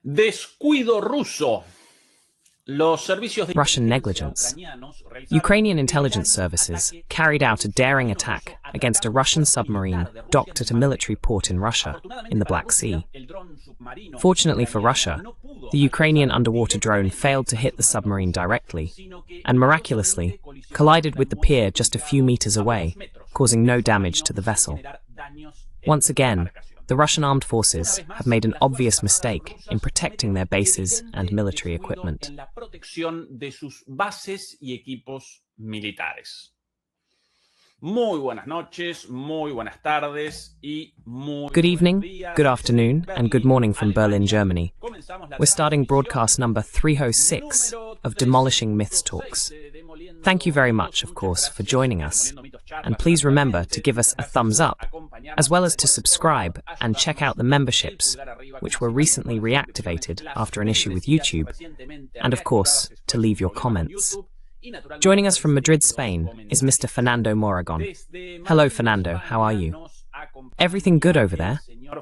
Descuido ruso. Russian negligence. Ukrainian intelligence services carried out a daring attack against a Russian submarine docked at a military port in Russia, in the Black Sea. Fortunately for Russia, the Ukrainian underwater drone failed to hit the submarine directly, and miraculously collided with the pier just a few meters away, causing no damage to the vessel. Once again, the Russian armed forces have made an obvious mistake in protecting their bases and military equipment. Good evening, good afternoon, and good morning from Berlin, Germany. We're starting broadcast number 306 of Demolishing Myths Talks. Thank you very much, of course, for joining us. And please remember to give us a thumbs up, as well as to subscribe and check out the memberships, which were recently reactivated after an issue with YouTube, and of course, to leave your comments. Joining us from Madrid, Spain, is Mr. Fernando Moragón. Hello, Fernando, how are you? Everything good over there?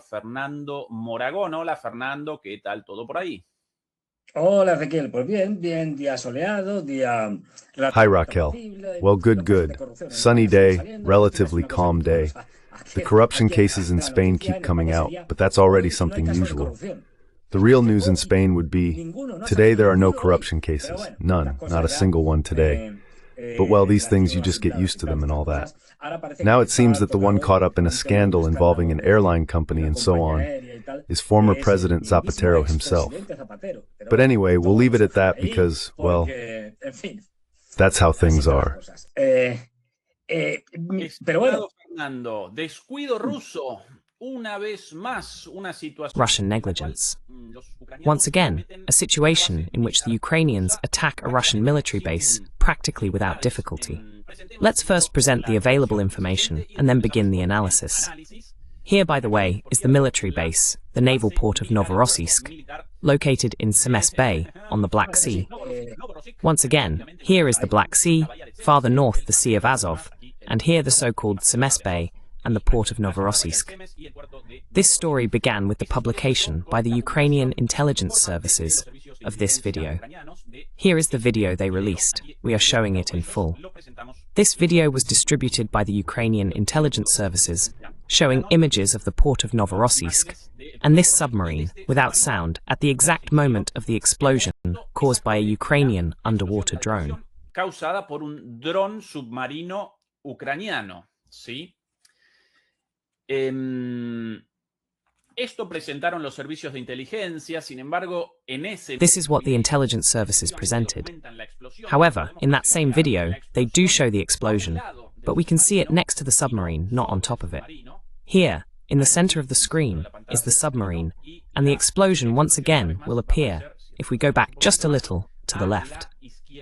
Fernando Moragón. Hola, Fernando, ¿qué tal todo por ahí? Hola Raquel, pues bien, día soleado, día... Hi Raquel. Well, good. Sunny day, relatively calm day. The corruption cases in Spain keep coming out, but that's already something usual. The real news in Spain would be, today there are no corruption cases. None, not a single one today. But well, these things, you just get used to them and all that. Now it seems that the one caught up in a scandal involving an airline company and so on is former President Zapatero himself. But anyway, we'll leave it at that because, well, that's how things are. Russian negligence. Once again, a situation in which the Ukrainians attack a Russian military base practically without difficulty. Let's first present the available information and then begin the analysis. Here, by the way, is the military base, the naval port of Novorossiysk, located in Semes Bay on the Black Sea. Once again, here is the Black Sea, farther north the Sea of Azov, and here the so-called Semes Bay and the port of Novorossiysk. This story began with the publication by the Ukrainian intelligence services of this video. Here is the video they released. We are showing it in full. This video was distributed by the Ukrainian intelligence services, showing images of the port of Novorossiysk and this submarine without sound at the exact moment of the explosion caused by a Ukrainian underwater drone. Causada por un dron submarino ucraniano, ¿sí? Esto presentaron los servicios de inteligencia, sin embargo, en ese... This is what the intelligence services presented. However, in that same video, they do show the explosion, but we can see it next to the submarine, not on top of it. Here, in the center of the screen, is the submarine, and the explosion once again will appear if we go back just a little to the left.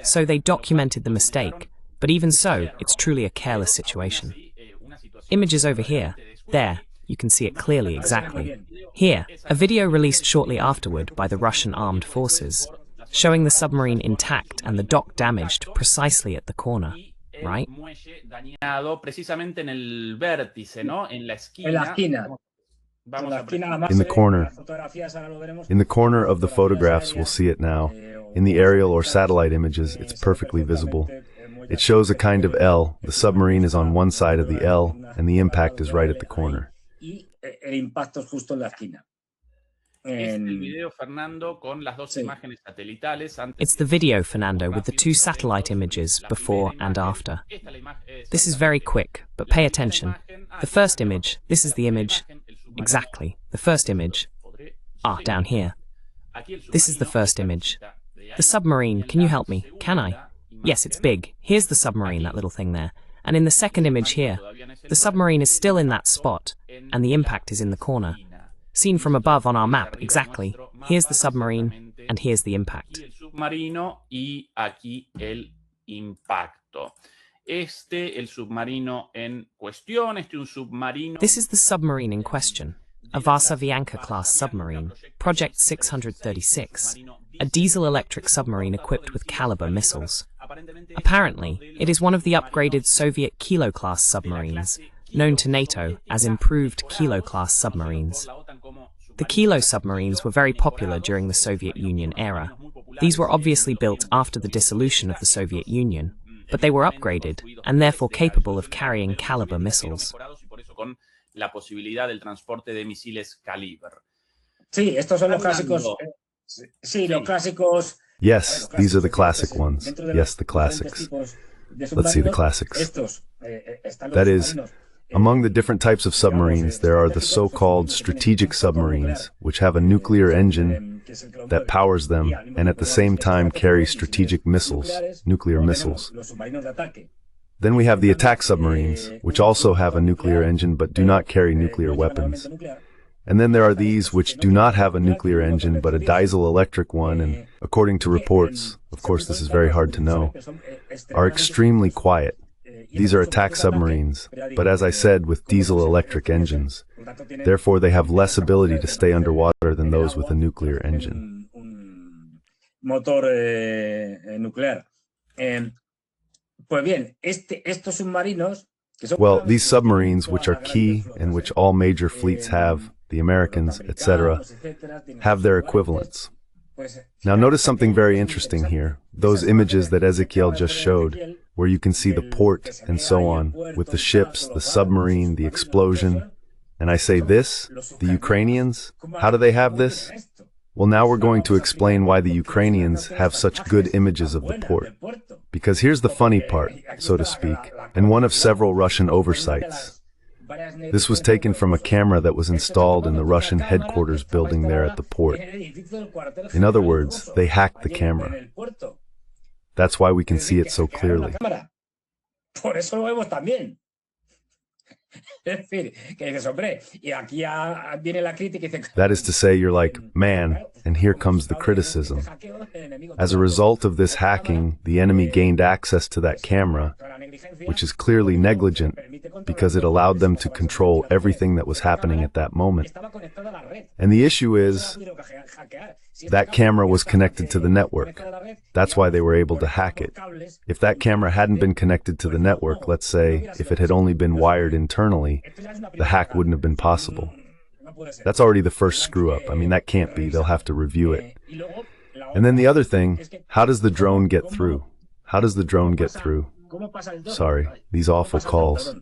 So they documented the mistake, but even so, it's truly a careless situation. Images over here, there, you can see it clearly exactly. Here, a video released shortly afterward by the Russian armed forces, showing the submarine intact and the dock damaged precisely at the corner, right? In the corner of the photographs, we'll see it now. In the aerial or satellite images, it's perfectly visible. It shows a kind of L. The submarine is on one side of the L, and the impact is right at the corner. It's the video, Fernando, with the two satellite images before and after. This is very quick, but pay attention. The first image, this is the image. Exactly, the first image. Down here. This is the first image. The submarine, can you help me? Can I? Yes, it's big. Here's the submarine, that little thing there. And in the second image here, the submarine is still in that spot, and the impact is in the corner. Seen from above on our map, exactly. Here's the submarine, and here's the impact. This is the submarine in question, a Varsavianka-class submarine, Project 636, a diesel-electric submarine equipped with Caliber missiles. Apparently, it is one of the upgraded Soviet Kilo-class submarines, known to NATO as improved Kilo-class submarines. The Kilo submarines were very popular during the Soviet Union era. These were obviously built after the dissolution of the Soviet Union, but they were upgraded and therefore capable of carrying caliber missiles. Sí, estos son los clásicos. Sí, los clásicos. Yes, these are the classic ones. Yes, the classics. Let's see the classics. That is, among the different types of submarines, there are the so-called strategic submarines, which have a nuclear engine that powers them and at the same time carry strategic missiles, nuclear missiles. Then we have the attack submarines, which also have a nuclear engine but do not carry nuclear weapons. And then there are these which do not have a nuclear engine but a diesel-electric one and, according to reports, of course this is very hard to know, are extremely quiet. These are attack submarines, but as I said, with diesel-electric engines. Therefore, they have less ability to stay underwater than those with a nuclear engine. Motor nuclear. Pues bien, estos submarinos. Well, these submarines, which are key and which all major fleets have, the Americans, etc., have their equivalents. Now notice something very interesting here. Those images that Ezequiel just showed, where you can see the port and so on, with the ships, the submarine, the explosion. And I say this, the Ukrainians, how do they have this? Well, now we're going to explain why the Ukrainians have such good images of the port. Because here's the funny part, so to speak, and one of several Russian oversights. This was taken from a camera that was installed in the Russian headquarters building there at the port. In other words, they hacked the camera. That's why we can see it so clearly. That is to say, you're like, man, and here comes the criticism. As a result of this hacking, the enemy gained access to that camera, which is clearly negligent because it allowed them to control everything that was happening at that moment. And the issue is, that camera was connected to the network. That's why they were able to hack it. If that camera hadn't been connected to the network, let's say, if it had only been wired internally, the hack wouldn't have been possible. That's already the first screw up. I mean, that can't be. They'll have to review it. And then the other thing, how does the drone get through? How does the drone get through? Sorry, these awful calls.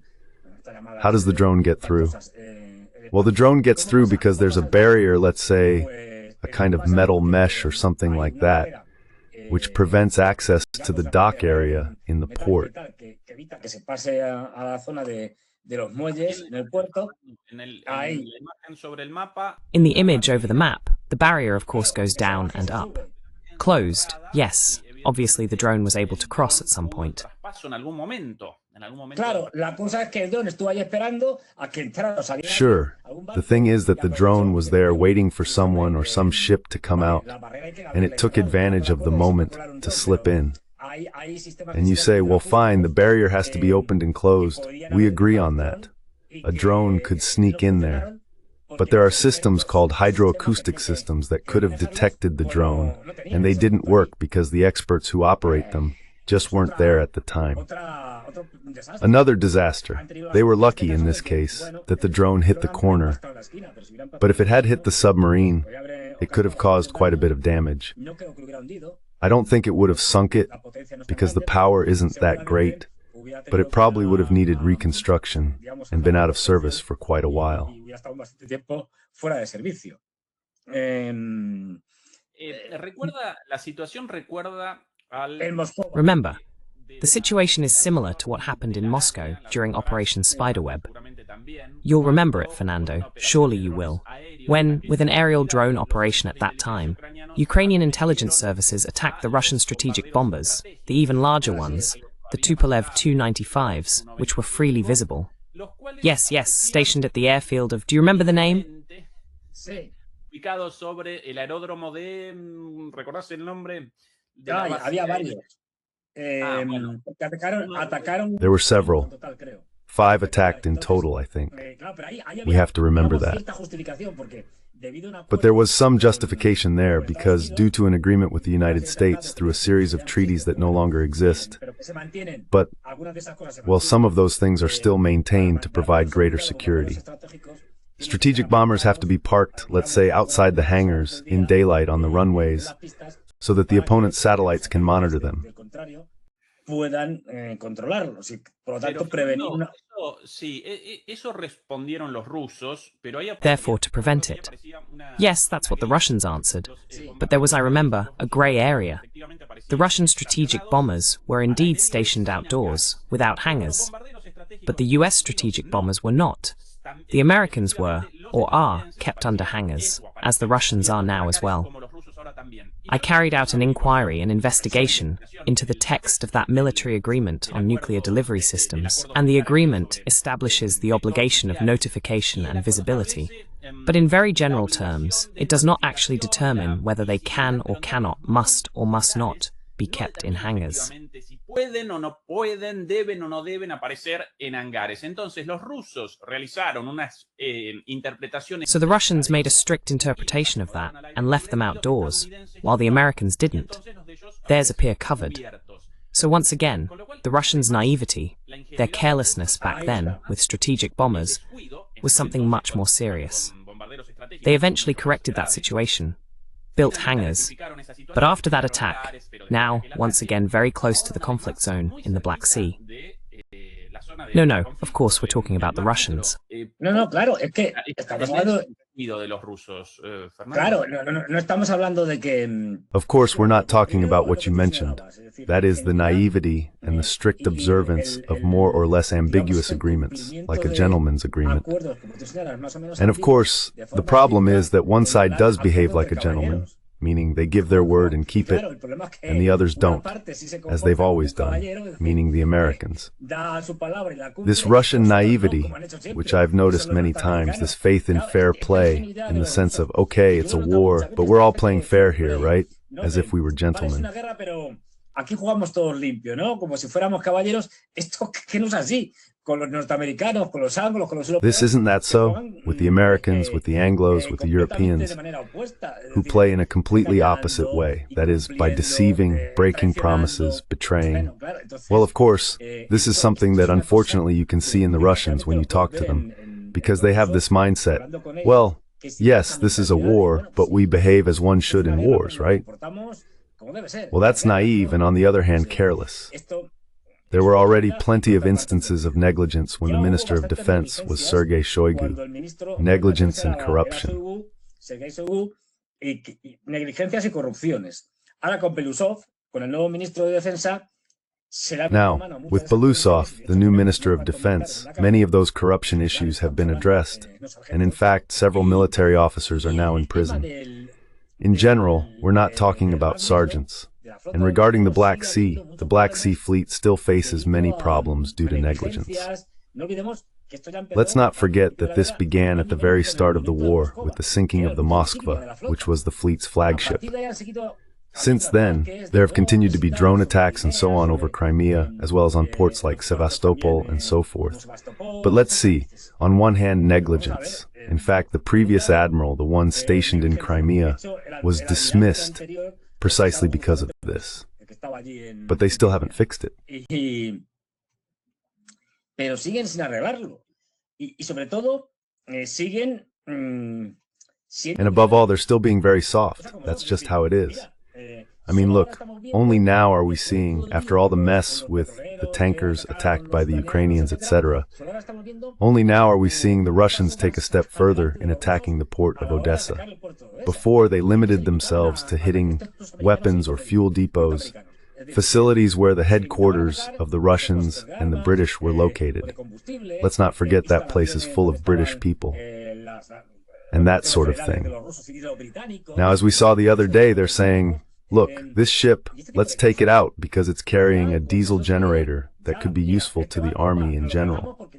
How does the drone get through? Well, the drone gets through because there's a barrier, let's say, a kind of metal mesh or something like that, which prevents access to the dock area in the port. In the image over the map, the barrier of course goes down and up. Closed, yes. Obviously the drone was able to cross at some point. Sure. The thing is that the drone was there waiting for someone or some ship to come out, and it took advantage of the moment to slip in. And you say, well, fine, the barrier has to be opened and closed. We agree on that. A drone could sneak in there. But there are systems called hydroacoustic systems that could have detected the drone, and they didn't work because the experts who operate them just weren't there at the time. Another disaster. They were lucky in this case that the drone hit the corner. But if it had hit the submarine, it could have caused quite a bit of damage. I don't think it would have sunk it because the power isn't that great, but it probably would have needed reconstruction and been out of service for quite a while. Remember, the situation is similar to what happened in Moscow during Operation Spiderweb. You'll remember it, Fernando, surely you will, when, with an aerial drone operation at that time, Ukrainian intelligence services attacked the Russian strategic bombers, the even larger ones, the Tupolev Tu-95s, which were freely visible. Yes, stationed at the airfield of... Do you remember the name? There were several. 5 attacked in total, I think. We have to remember that. But there was some justification there because, due to an agreement with the United States through a series of treaties that no longer exist, but, well, some of those things are still maintained to provide greater security. Strategic bombers have to be parked, let's say, outside the hangars, in daylight on the runways, so that the opponent's satellites can monitor them. Puedan controlarlos y por lo tanto prevenir una... Sí, eso respondieron los rusos, pero hay... Therefore, to prevent it. Yes, that's what the Russians answered. But there was, I remember, a grey area. The Russian strategic bombers were indeed stationed outdoors, without hangars. But the US strategic bombers were not. The Americans were, or are, kept under hangars, as the Russians are now as well. I carried out an inquiry and investigation into the text of that military agreement on nuclear delivery systems, and the agreement establishes the obligation of notification and visibility. But in very general terms, it does not actually determine whether they can or cannot, must or must not, be kept in hangars. Pueden o no pueden, deben o no deben aparecer en hangares. Entonces los rusos realizaron unas interpretaciones. So the Russians made a strict interpretation of that and left them outdoors, while the Americans didn't. Theirs appear covered. So once again, the Russians' naivety, their carelessness back then with strategic bombers, was something much more serious. They eventually corrected that situation, built hangars, but after that attack, now, once again very close to the conflict zone in the Black Sea. No, of course we're talking about the Russians. No, claro, es que estamos hablando... de los rusos, Claro, no estamos hablando de que... Of course, we're not talking about what you mentioned. That is the naivety and the strict observance of more or less ambiguous agreements, like a gentleman's agreement. And of course, the problem is that one side does behave like a gentleman, meaning they give their word and keep it, and the others don't, as they've always done, meaning the Americans. This Russian naivety, which I've noticed many times, this faith in fair play, in the sense of, okay, it's a war, but we're all playing fair here, right? As if we were gentlemen. Aquí jugamos todos limpio, ¿no? Como si fuéramos caballeros. Esto que no es así. Con los norteamericanos, con los anglos, con los europeos. This isn't that so, with the Americans, with the Anglos, with the Europeans, who play in a completely opposite way, that is, by deceiving, breaking promises, betraying. Well, of course, this is something that unfortunately you can see in the Russians when you talk to them, because they have this mindset, well, yes, this is a war, but we behave as one should in wars, right? Well, that's naive and on the other hand careless. There were already plenty of instances of negligence when the Minister of Defense was Sergei Shoigu. Negligence and corruption. Now, with Belousov, the new Minister of Defense, many of those corruption issues have been addressed, and in fact, several military officers are now in prison. In general, we're not talking about sergeants. And regarding the Black Sea Fleet still faces many problems due to negligence. Let's not forget that this began at the very start of the war with the sinking of the Moskva, which was the fleet's flagship. Since then, there have continued to be drone attacks and so on over Crimea, as well as on ports like Sevastopol and so forth. But let's see, on one hand, negligence. In fact, the previous admiral, the one stationed in Crimea, was dismissed precisely because of this. But they still haven't fixed it. And above all, they're still being very soft. That's just how it is. I mean, look, only now are we seeing, after all the mess with the tankers attacked by the Ukrainians, etc., only now are we seeing the Russians take a step further in attacking the port of Odessa. Before, they limited themselves to hitting weapons or fuel depots, facilities where the headquarters of the Russians and the British were located. Let's not forget that place is full of British people. And that sort of thing. Now, as we saw the other day, they're saying, look, this ship, let's take it out because it's carrying a diesel generator that could be useful to the army in general.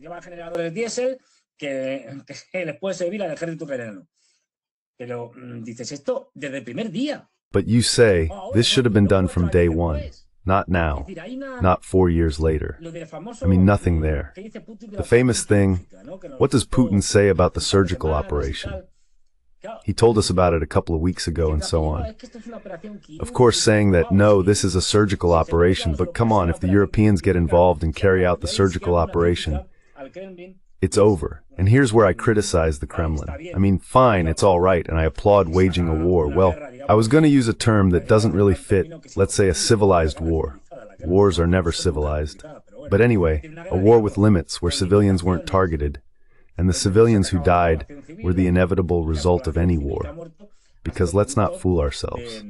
But you say, this should have been done from day one. Not now, not 4 years later. I mean, nothing there. The famous thing, what does Putin say about the surgical operation? He told us about it a couple of weeks ago and so on. Of course, saying that, no, this is a surgical operation, but come on, if the Europeans get involved and carry out the surgical operation, it's over. And here's where I criticize the Kremlin. I mean, fine, it's all right, and I applaud waging a war. Well, I was going to use a term that doesn't really fit, let's say a civilized war. Wars are never civilized. But anyway, a war with limits where civilians weren't targeted, and the civilians who died were the inevitable result of any war. Because let's not fool ourselves.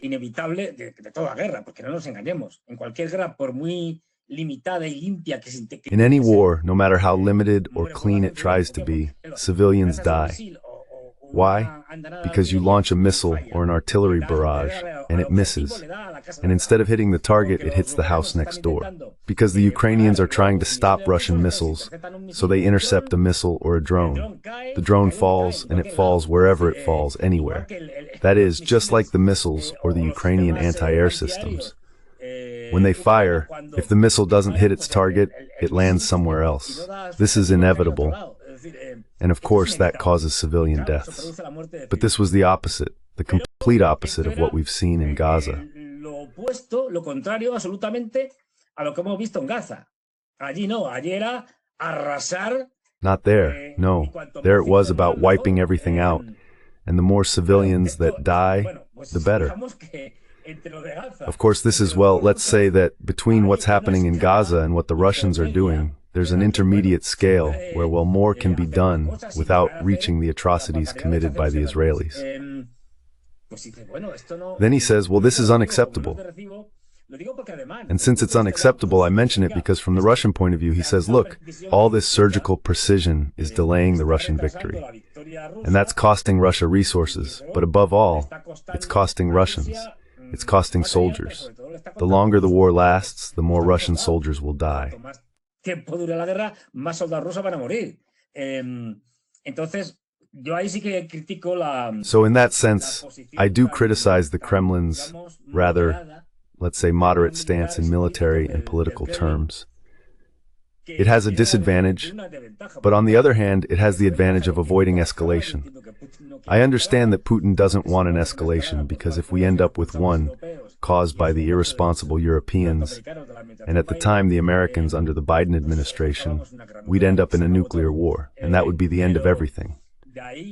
Inevitable de toda guerra, porque no nos engañemos. En cualquier guerra, por muy limitada y limpia que se In any war, no matter how limited or clean it tries to be, civilians die. Why? Because you launch a missile or an artillery barrage, and it misses. And instead of hitting the target, it hits the house next door. Because the Ukrainians are trying to stop Russian missiles, so they intercept a missile or a drone. The drone falls, and it falls wherever it falls, anywhere. That is, just like the missiles or the Ukrainian anti-air systems. When they fire, if the missile doesn't hit its target, it lands somewhere else. This is inevitable. And of course, that causes civilian deaths. But this was the opposite, the complete opposite of what we've seen in Gaza. Lo opuesto, lo contrario absolutamente a lo que hemos visto en Gaza. Allí no, allí era arrasar. Not there, no. There it was about wiping everything out. And the more civilians that die, the better. Of course, this is, well, let's say that between what's happening in Gaza and what the Russians are doing, there's an intermediate scale where, well, more can be done without reaching the atrocities committed by the Israelis. Then he says, well, this is unacceptable. And since it's unacceptable, I mention it because from the Russian point of view, he says, look, all this surgical precision is delaying the Russian victory. And that's costing Russia resources, but above all, it's costing Russians. It's costing soldiers. The longer the war lasts, the more Russian soldiers will die. Tiempo dure la guerra, más soldados rusos van a morir. Entonces, yo ahí sí que critico la. So in that sense, I do criticize the Kremlin's rather, let's say, moderate stance in military and political terms. It has a disadvantage, but on the other hand, it has the advantage of avoiding escalation. I understand that Putin doesn't want an escalation because if we end up with one, caused by the irresponsible Europeans, and at the time the Americans under the Biden administration, we'd end up in a nuclear war, and that would be the end of everything.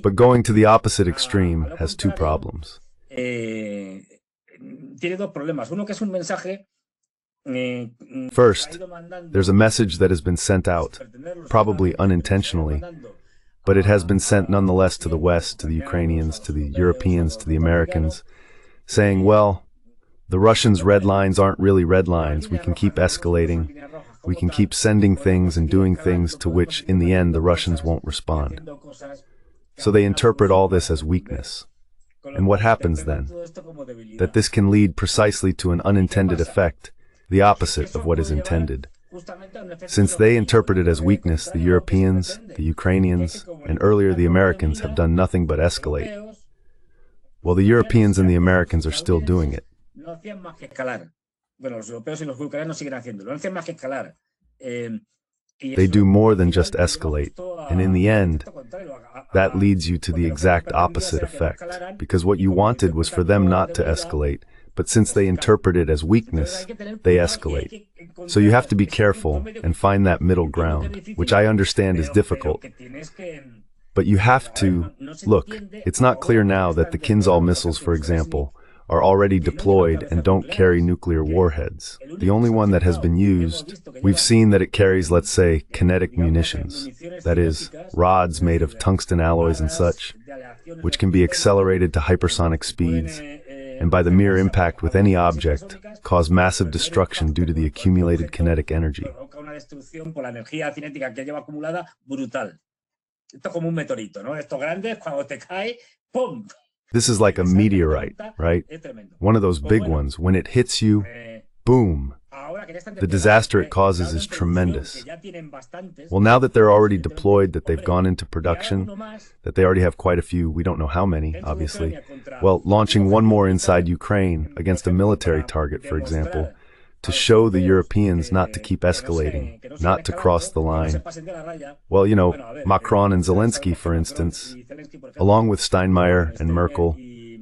But going to the opposite extreme has two problems. Tiene dos problemas. Uno que es un mensaje. First, there's a message that has been sent out, probably unintentionally, but it has been sent nonetheless to the West, to the Ukrainians, to the Europeans, to the Americans, saying, well, the Russians' red lines aren't really red lines. We can keep escalating. We can keep sending things and doing things to which, in the end, the Russians won't respond. So they interpret all this as weakness. And what happens then? That this can lead precisely to an unintended effect, the opposite of what is intended. Since they interpret it as weakness, the Europeans, the Ukrainians, and earlier the Americans have done nothing but escalate. Well, the Europeans and the Americans are still doing it. They do more than just escalate, and in the end, that leads you to the exact opposite effect, because what you wanted was for them not to escalate, but since they interpret it as weakness, they escalate. So you have to be careful and find that middle ground, which I understand is difficult. But you have to, look, it's not clear now that the Kinzhal missiles, for example, are already deployed and don't carry nuclear warheads. The only one that has been used, we've seen that it carries, let's say, kinetic munitions. That is, rods made of tungsten alloys and such, which can be accelerated to hypersonic speeds, and by the mere impact with any object, cause massive destruction due to the accumulated kinetic energy. This is like a meteorite, right? One of those big ones. When it hits you, boom. The disaster it causes is tremendous. Well, now that they're already deployed, that they've gone into production, that they already have quite a few, we don't know how many, obviously. Well, launching one more inside Ukraine against a military target, for example, to show the Europeans not to keep escalating, not to cross the line. Well, you know, Macron and Zelensky, for instance, along with Steinmeier and Merkel,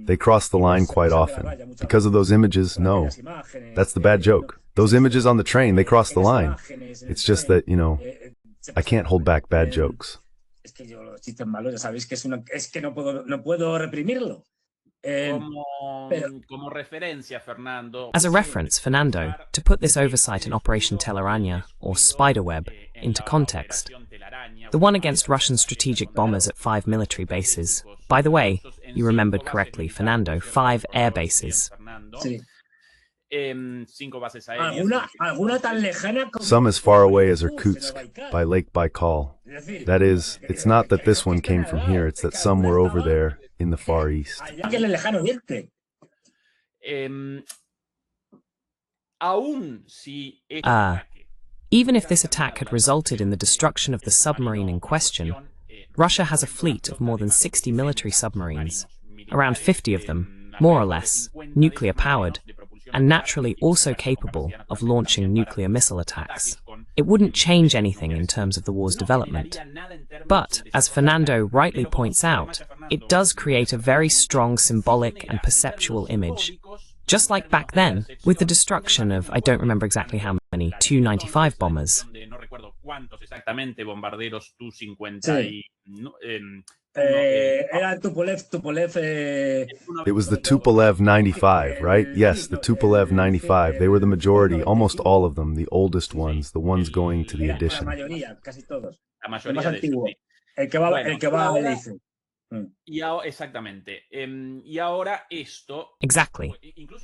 they cross the line quite often. Because of those images, no. That's the bad joke. Those images on the train, they cross the line. It's just that, you know, I can't hold back bad jokes. Es que yo los chistes malos, ya sabéis que es que no puedo reprimirlo. Como referencia, Fernando. As a reference, Fernando, to put this oversight in Operation Telaraña, or Spiderweb, into context, the one against Russian strategic bombers at 5 military bases. By the way, you remembered correctly, Fernando, 5 air bases. Sí. ¿Alguna tan lejana como Some as far away as Irkutsk, by Lake Baikal. That is, it's not that this one came from here, it's that some were over there in the Far East. Even if this attack had resulted in the destruction of the submarine in question, Russia has a fleet of more than 60 military submarines, around 50 of them, more or less, nuclear-powered, and naturally also capable of launching nuclear missile attacks. It wouldn't change anything in terms of the war's development. But, as Fernando rightly points out, it does create a very strong symbolic and perceptual image. Just like back then, with the destruction of, I don't remember exactly how many, Tu-95 bombers. It was the Tupolev 95, right? Yes, the Tupolev 95. They were the majority, almost all of them, the oldest ones, the ones going to the edition. Exactly.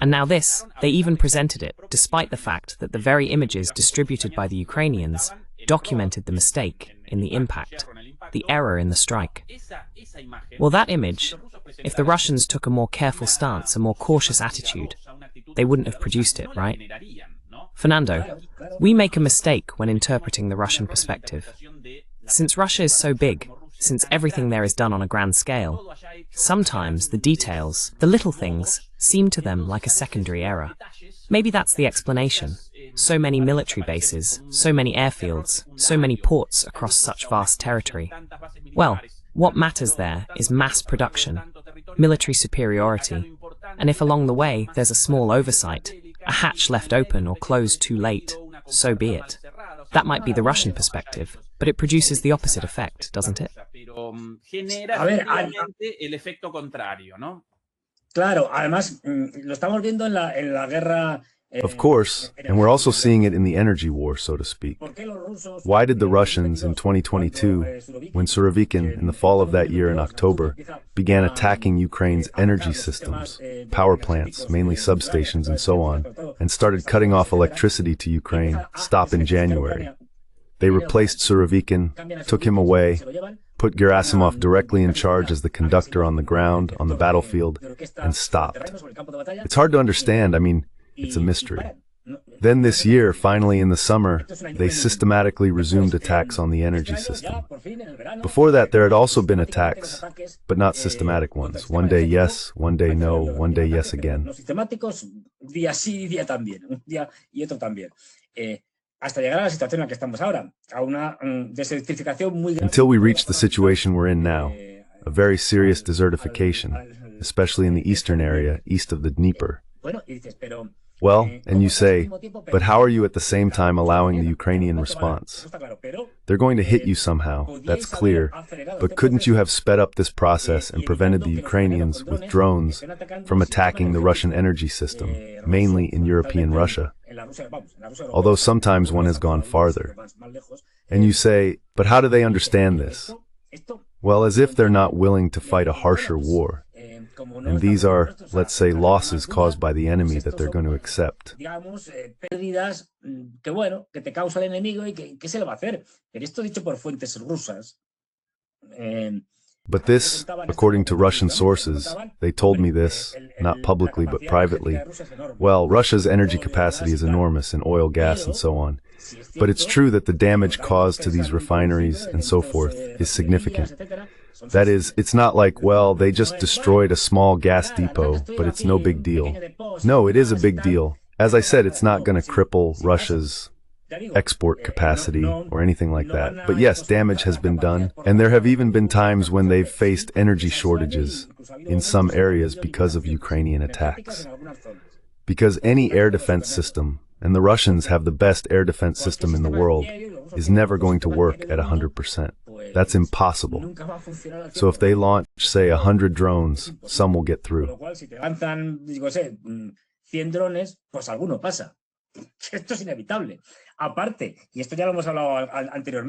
And now this, they even presented it, despite the fact that the very images distributed by the Ukrainians documented the mistake in the impact, the error in the strike. Well, that image, if the Russians took a more careful stance, a more cautious attitude, they wouldn't have produced it, right? Fernando, we make a mistake when interpreting the Russian perspective. Since Russia is so big, since everything there is done on a grand scale, sometimes the details, the little things, seem to them like a secondary error. Maybe that's the explanation. So many military bases, so many airfields, so many ports across such vast territory. Well, what matters there is mass production, military superiority, and if along the way there's a small oversight, a hatch left open or closed too late, so be it. That might be the Russian perspective, but it produces the opposite effect, doesn't it? Claro, además lo estamos viendo en la guerra. Of course, and we're also seeing it in the energy war, so to speak. Why did the Russians in 2022, when Surovikin, in the fall of that year in October, began attacking Ukraine's energy systems, power plants, mainly substations and so on, and started cutting off electricity to Ukraine, stop in January? They replaced Surovikin, took him away, put Gerasimov directly in charge as the conductor on the ground, on the battlefield, and stopped. It's hard to understand, I mean, it's a mystery. Then this year, finally in the summer, they systematically resumed attacks on the energy system. Before that, there had also been attacks, but not systematic ones. One day yes, one day no, one day yes again. Until we reach the situation we're in now, a very serious desertification, especially in the eastern area, east of the Dnieper. Well, and you say, but how are you at the same time allowing the Ukrainian response? They're going to hit you somehow, that's clear, but couldn't you have sped up this process and prevented the Ukrainians, with drones, from attacking the Russian energy system, mainly in European Russia? Although sometimes one has gone farther. And you say, but how do they understand this? Well, as if they're not willing to fight a harsher war. And these are, let's say, losses caused by the enemy that they're going to accept. But this, according to Russian sources, they told me this, not publicly but privately, well, Russia's energy capacity is enormous in oil, gas, and so on. But it's true that the damage caused to these refineries and so forth is significant. That is, it's not like, well, they just destroyed a small gas depot, but it's no big deal. No, it is a big deal. As I said, it's not going to cripple Russia's export capacity or anything like that. But yes, damage has been done, and there have even been times when they've faced energy shortages in some areas because of Ukrainian attacks. Because any air defense system, and the Russians have the best air defense system in the world, is never going to work at 100%. That's impossible. So if they launch, say, 100 drones, some will get through.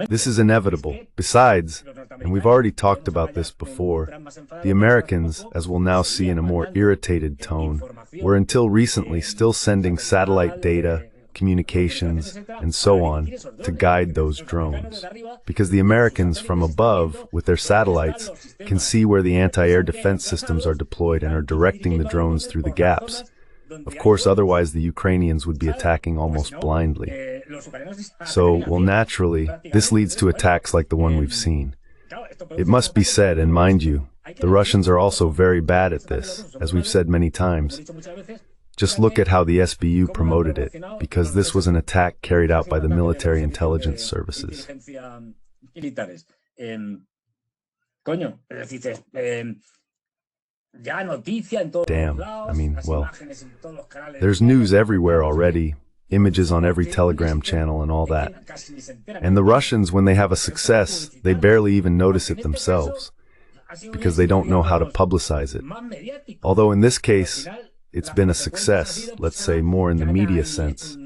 This is inevitable. Besides, and we've already talked about this before, the Americans, as we'll now see in a more irritated tone, were until recently still sending satellite data, communications, and so on to guide those drones. Because the Americans from above, with their satellites, can see where the anti-air defense systems are deployed and are directing the drones through the gaps. Of course, otherwise the Ukrainians would be attacking almost blindly. So, well, naturally, this leads to attacks like the one we've seen. It must be said, and mind you, the Russians are also very bad at this, as we've said many times. Just look at how the SBU promoted it, because this was an attack carried out by the military intelligence services. Damn, I mean, well, there's news everywhere already, images on every Telegram channel and all that. And the Russians, when they have a success, they barely even notice it themselves, because they don't know how to publicize it. Although in this case, it's been a success, let's say more in the media sense,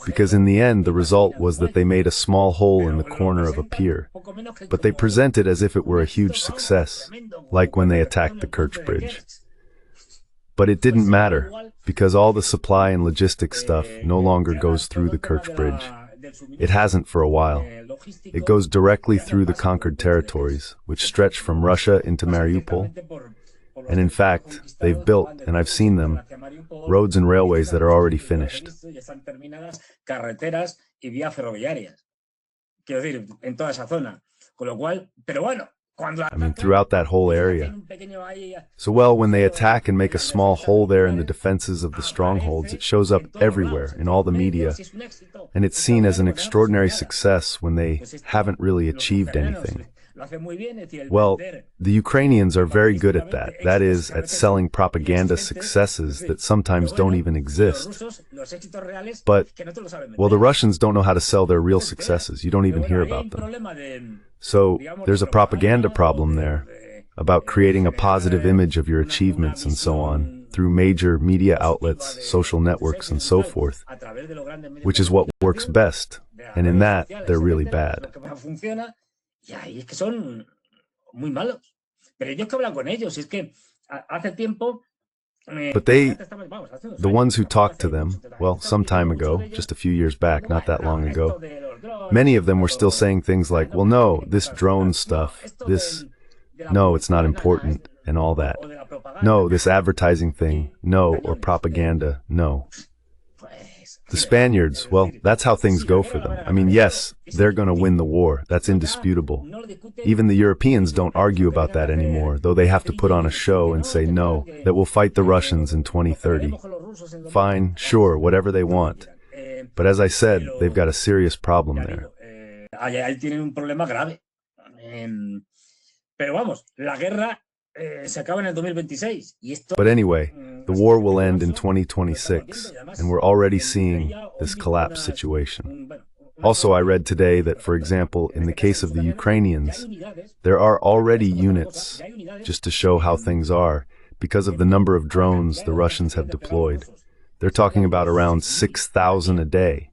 because in the end the result was that they made a small hole in the corner of a pier, but they present it as if it were a huge success, like when they attacked the Kerch Bridge. But it didn't matter, because all the supply and logistics stuff no longer goes through the Kerch Bridge. It hasn't for a while. It goes directly through the conquered territories, which stretch from Russia into Mariupol. And in fact, they've built, and I've seen them, roads and railways that are already finished. I mean, throughout that whole area. So, well, when they attack and make a small hole there in the defenses of the strongholds, it shows up everywhere in all the media, and it's seen as an extraordinary success when they haven't really achieved anything. Well, the Ukrainians are very good at that. That is, at selling propaganda successes that sometimes don't even exist. But, well, the Russians don't know how to sell their real successes. You don't even hear about them. So, there's a propaganda problem there about creating a positive image of your achievements and so on through major media outlets, social networks, and so forth, which is what works best. And in that, they're really bad. Y ahí es que son muy malos. Pero yo que hablo con ellos, es que hace tiempo. But they, the ones who talked to them, well, some time ago, just a few years back, not that long ago, many of them were still saying things like, well, no, this drone stuff, this, no, it's not important, and all that. No, this advertising thing, no, or propaganda, no. The Spaniards, well, that's how things go for them. I mean, yes, they're going to win the war. That's indisputable. Even the Europeans don't argue about that anymore, though they have to put on a show and say no, that we'll fight the Russians in 2030. Fine, sure, whatever they want. But as I said, they've got a serious problem there. Ahí tienen un problema grave. Pero vamos, la guerra se acaba en el 2026. But anyway, the war will end in 2026, and we're already seeing this collapse situation. Also, I read today that, for example, in the case of the Ukrainians, there are already units, just to show how things are, because of the number of drones the Russians have deployed. They're talking about around 6,000 a day.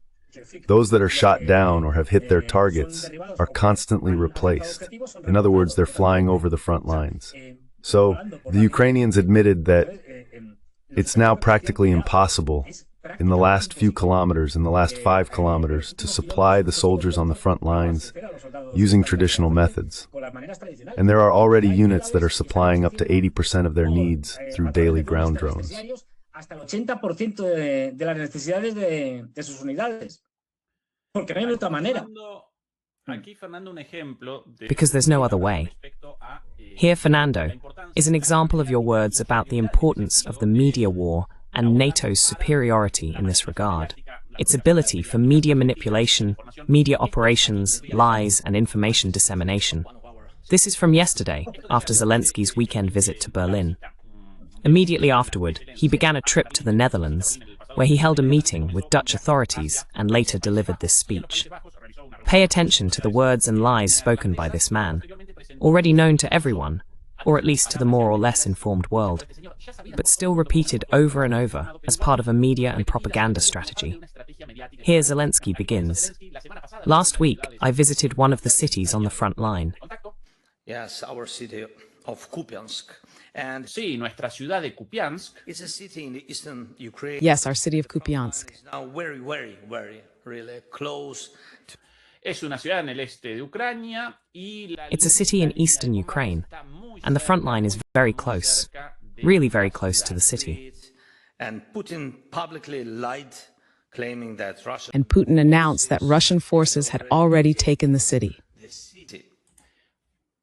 Those that are shot down or have hit their targets are constantly replaced. In other words, they're flying over the front lines. So, the Ukrainians admitted that it's now practically impossible in the last few kilometers, in the last 5 kilometers, to supply the soldiers on the front lines using traditional methods. And there are already units that are supplying up to 80% of their needs through daily ground drones. Because there's no other way. Here, Fernando, is an example of your words about the importance of the media war and NATO's superiority in this regard. Its ability for media manipulation, media operations, lies, and information dissemination. This is from yesterday, after Zelensky's weekend visit to Berlin. Immediately afterward, he began a trip to the Netherlands, where he held a meeting with Dutch authorities and later delivered this speech. Pay attention to the words and lies spoken by this man, already known to everyone, or at least to the more or less informed world, but still repeated over and over as part of a media and propaganda strategy. Here Zelensky begins. Last week, I visited one of the cities on the front line. Yes, our city of Kupiansk. And Sí, nuestra ciudad de Kupiansk. it's a city in the eastern Ukraine. Yes, our city of Kupiansk. It's now very, really close to Es una ciudad en el este de Ucrania y It's a city in eastern Ukraine, and the front line is very close, really very close to the city. it. And Putin publicly lied, claiming that Russia And Putin announced that Russian forces had already taken the city. the city.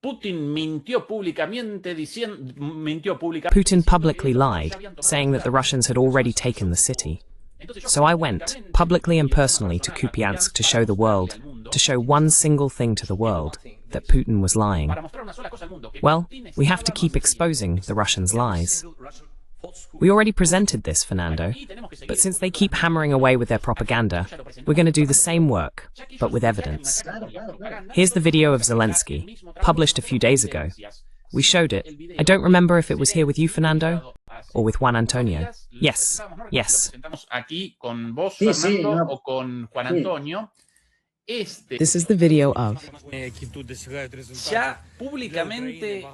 Putin mintió públicamente Putin publicly lied, saying that the Russians had already taken the city. So I went, publicly and personally, to Kupiansk to show the world, to show one single thing to the world, that Putin was lying. Well, we have to keep exposing the Russians' lies. We already presented this, Fernando, but since they keep hammering away with their propaganda, we're going to do the same work, but with evidence. Here's the video of Zelensky, published a few days ago. We showed it. I don't remember if it was here with you, Fernando, or with Juan Antonio. Yes, yes. Aquí con vos, Sí, sí, Fernando, no. o con Juan Antonio. This is the video of. Ya públicamente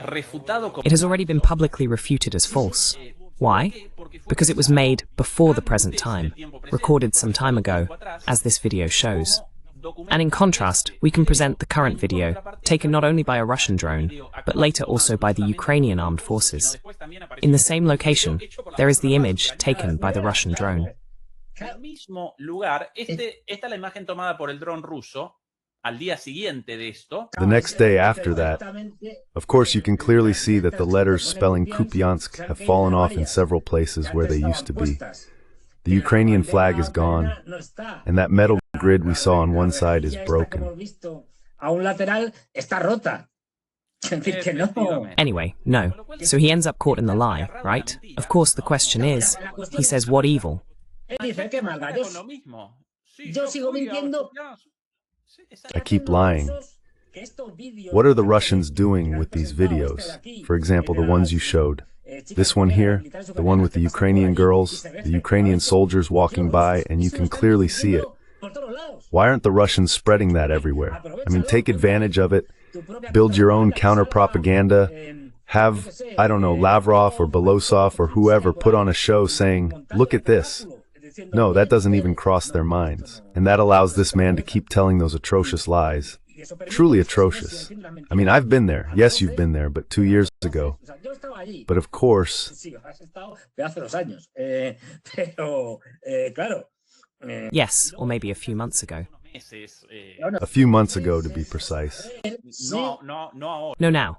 refutado como It has already been publicly refuted as false. Why? Because it was made before the present time, recorded some time ago, as this video shows. And in contrast, we can present the current video, taken not only by a Russian drone, but later also by the Ukrainian armed forces. In the same location, there is the image taken by the Russian drone. el mismo lugar. Esta es la imagen tomada por el dron ruso al día siguiente de esto. The next day after that, of course, you can clearly see that the letters spelling Kupiansk have fallen off in several places where they used to be. The Ukrainian flag is gone, and that metal grid we saw on one side is broken. Anyway, no. So he ends up caught in the lie, right? Of course, the question is, he says, what evil? I keep lying. What are the Russians doing with these videos? For example, the ones you showed. This one here, the one with the Ukrainian girls, the Ukrainian soldiers walking by, and you can clearly see it. Why aren't the Russians spreading that everywhere? I mean, take advantage of it, build your own counter-propaganda, have, I don't know, Lavrov or Belosov or whoever put on a show saying, look at this. No, that doesn't even cross their minds. And that allows this man to keep telling those atrocious lies. Truly atrocious. I mean, I've been there. Yes, you've been there, but 2 years ago. But of course... Yes, or maybe a few months ago. A few months ago, to be precise. No No, now.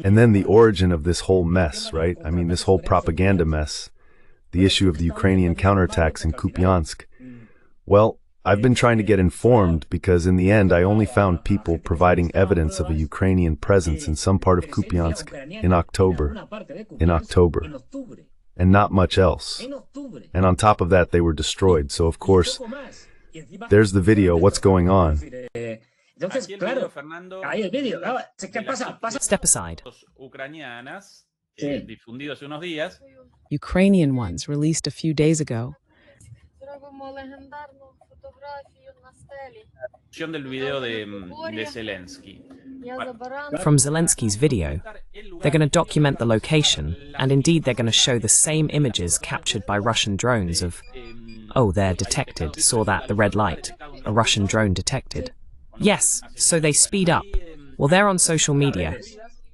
And then the origin of this whole mess, right? I mean, this whole propaganda mess. The issue of the Ukrainian counterattacks in Kupiansk. Well, I've been trying to get informed because in the end I only found people providing evidence of a Ukrainian presence in some part of Kupiansk in October. And not much else. And on top of that, they were destroyed. So, of course, there's the video. What's going on? Step aside. Ukrainian ones released a few days ago. del video de Zelensky. From Zelensky's video, they're going to document the location, and indeed they're going to show the same images captured by Russian drones of, oh, they're detected, saw that, the red light, a Russian drone detected. Yes, so they speed up. Well, they're on social media,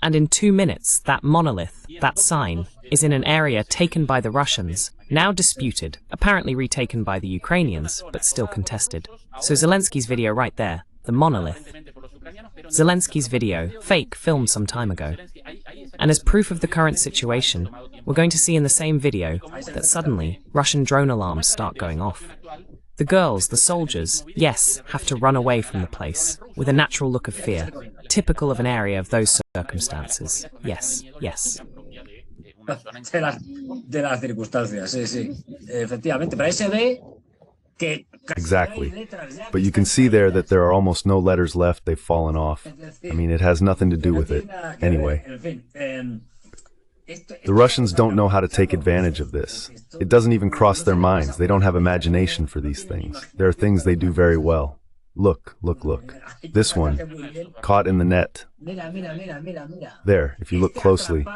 and in 2 minutes, that monolith, that sign, is in an area taken by the Russians, now disputed, apparently retaken by the Ukrainians, but still contested. So Zelensky's video right there, the monolith. Zelensky's video, fake, filmed some time ago. And as proof of the current situation, we're going to see in the same video that suddenly Russian drone alarms start going off. The girls, the soldiers, yes, have to run away from the place, with a natural look of fear, typical of an area of those circumstances. Yes, yes. De las circunstancias, sí, sí. Efectivamente, pero ahí se ve Exactly. But you can see there that there are almost no letters left, they've fallen off. I mean, it has nothing to do with it. Anyway. The Russians don't know how to take advantage of this. It doesn't even cross their minds. They don't have imagination for these things. There are things they do very well. Look, look, look. This one, caught in the net. There, if you look closely.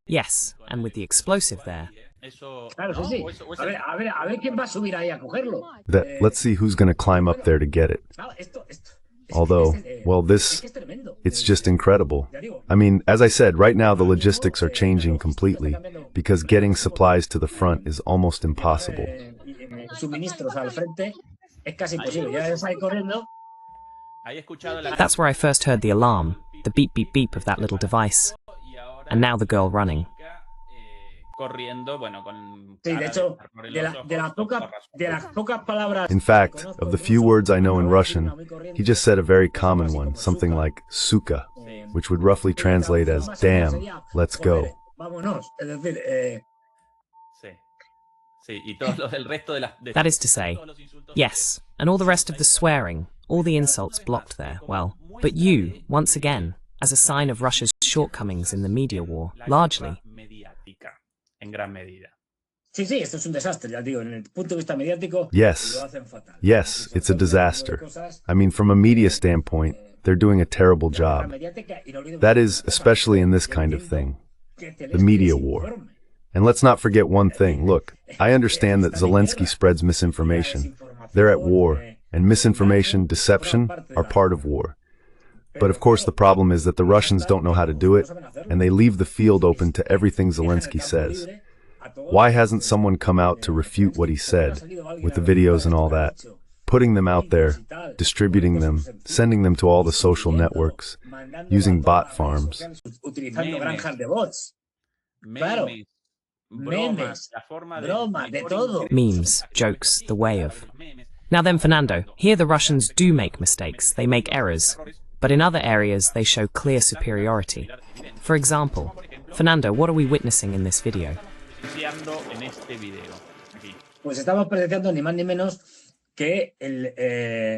Yes, and with the explosive there. Let's see who's going to climb up there to get it. Although, well, it's just incredible. I mean, as I said, right now the logistics are changing completely because getting supplies to the front is almost impossible. That's where I first heard the alarm, the beep beep beep of that little device. And now the girl running. In fact, of the few words I know in Russian, he just said a very common one, something like suka, which would roughly translate as damn, let's go. That is to say, yes, and all the rest of the swearing, all the insults blocked there, well, but you, once again, as a sign of Russia's shortcomings in the media war, largely. Yes, it's a disaster. I mean, from a media standpoint, they're doing a terrible job. That is, especially in this kind of thing, the media war. And let's not forget one thing. Look, I understand that Zelensky spreads misinformation. They're at war, and misinformation, deception are part of war. But of course the problem is that the Russians don't know how to do it, and they leave the field open to everything Zelensky says. Why hasn't someone come out to refute what he said, with the videos and all that? Putting them out there, distributing them, sending them to all the social networks, using bot farms. Memes, jokes, the way of. Now then, Fernando, here the Russians do make mistakes, they make errors. But in other areas, they show clear superiority. For example, Fernando, what are we witnessing in this video?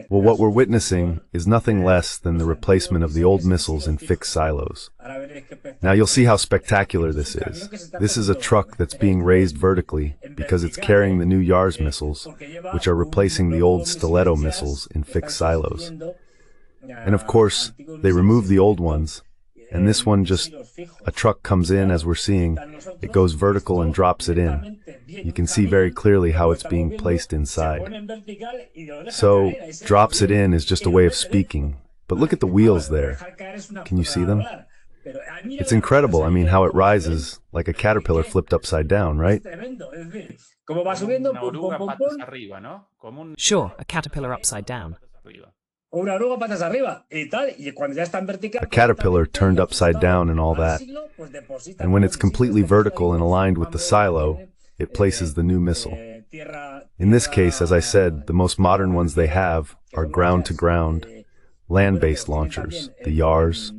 Well, what we're witnessing is nothing less than the replacement of the old missiles in fixed silos. Now you'll see how spectacular this is. This is a truck that's being raised vertically because it's carrying the new Yars missiles, which are replacing the old Stiletto missiles in fixed silos. And of course, they remove the old ones, and this one a truck comes in as we're seeing, it goes vertical and drops it in. You can see very clearly how it's being placed inside. So, drops it in is just a way of speaking, but look at the wheels there. Can you see them? It's incredible, I mean, how it rises, like a caterpillar flipped upside down, right? Sure, a caterpillar upside down. A caterpillar turned upside down and all that. And when it's completely vertical and aligned with the silo, it places the new missile. In this case, as I said, the most modern ones they have are ground-to-ground, land-based launchers, the Yars.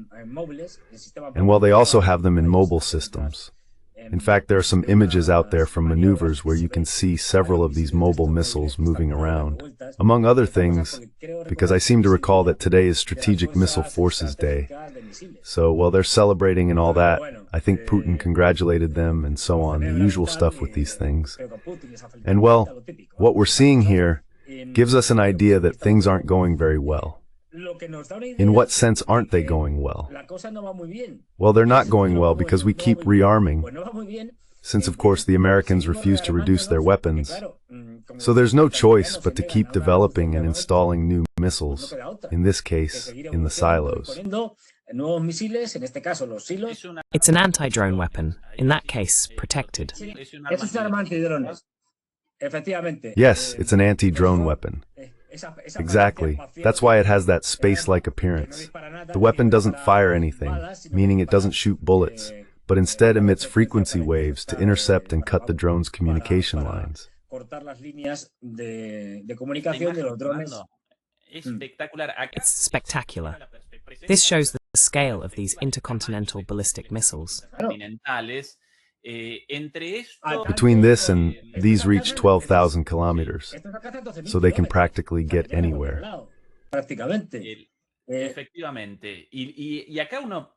And well, they also have them in mobile systems. In fact, there are some images out there from maneuvers where you can see several of these mobile missiles moving around. Among other things, because I seem to recall that today is Strategic Missile Forces Day. So, well, they're celebrating and all that. I think Putin congratulated them and so on, the usual stuff with these things. And well, what we're seeing here gives us an idea that things aren't going very well. In what sense aren't they going well? Well, they're not going well because we keep rearming, since of course the Americans refuse to reduce their weapons. So there's no choice but to keep developing and installing new missiles, in this case, in the silos. It's an anti-drone weapon, in that case, protected. Yes, it's an anti-drone weapon. Exactly. That's why it has that space-like appearance. The weapon doesn't fire anything, meaning it doesn't shoot bullets, but instead emits frequency waves to intercept and cut the drone's communication lines. It's spectacular. This shows the scale of these intercontinental ballistic missiles. Between this and these reach 12,000 kilometers, so they can practically get anywhere.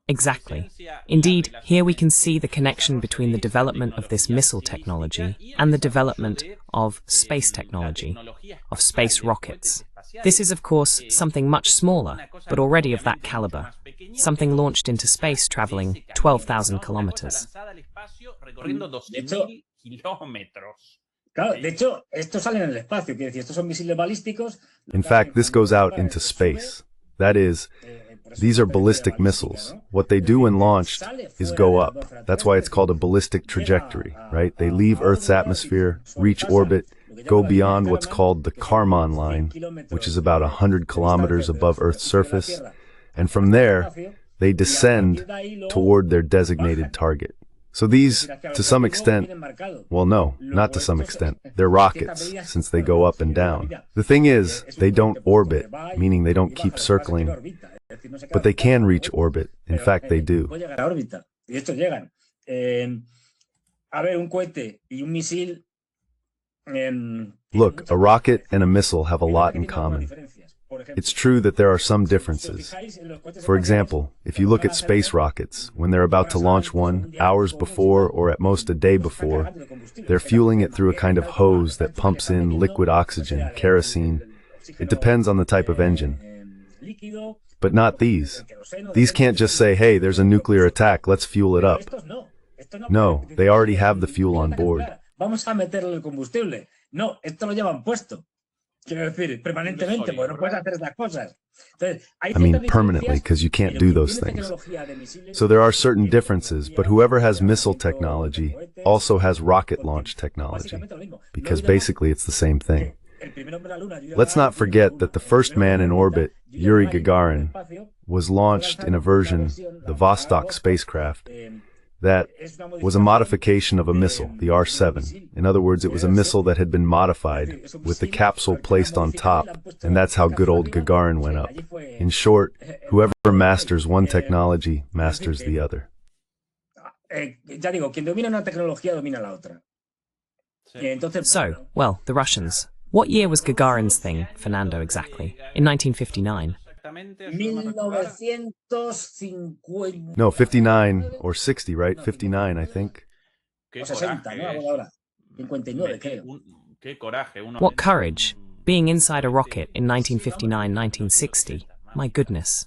Exactly. Indeed, here we can see the connection between the development of this missile technology and the development of space technology, of space rockets. This is, of course, something much smaller, but already of that caliber. Something launched into space traveling 12,000 kilometers. In fact, this goes out into space. That is, these are ballistic missiles. What they do when launched is go up. That's why it's called a ballistic trajectory, right? They leave Earth's atmosphere, reach orbit, go beyond what's called the Kármán line, which is about 100 kilometers above Earth's surface, and from there, they descend toward their designated target. So these, to some extent, well, no, not to some extent, they're rockets, since they go up and down. The thing is, they don't orbit, meaning they don't keep circling, but they can reach orbit. In fact, they do. Look, a rocket and a missile have a lot in common. It's true that there are some differences. For example, if you look at space rockets, when they're about to launch one, hours before or at most a day before, they're fueling it through a kind of hose that pumps in liquid oxygen, kerosene. It depends on the type of engine. But not these. These can't just say, hey, there's a nuclear attack, let's fuel it up. No, they already have the fuel on board. I mean permanently, because you can't do those things. So there are certain differences, but whoever has missile technology also has rocket launch technology, because basically it's the same thing. Let's not forget that the first man in orbit, Yuri Gagarin, was launched in a version, the Vostok spacecraft, that was a modification of a missile, the R-7. In other words, it was a missile that had been modified, with the capsule placed on top, and that's how good old Gagarin went up. In short, whoever masters one technology masters the other. So, well, the Russians. What year was Gagarin's thing, Fernando, exactly? In 1959. No, 59 or 60, right? 59, I think. What courage, being inside a rocket in 1959-1960. My goodness.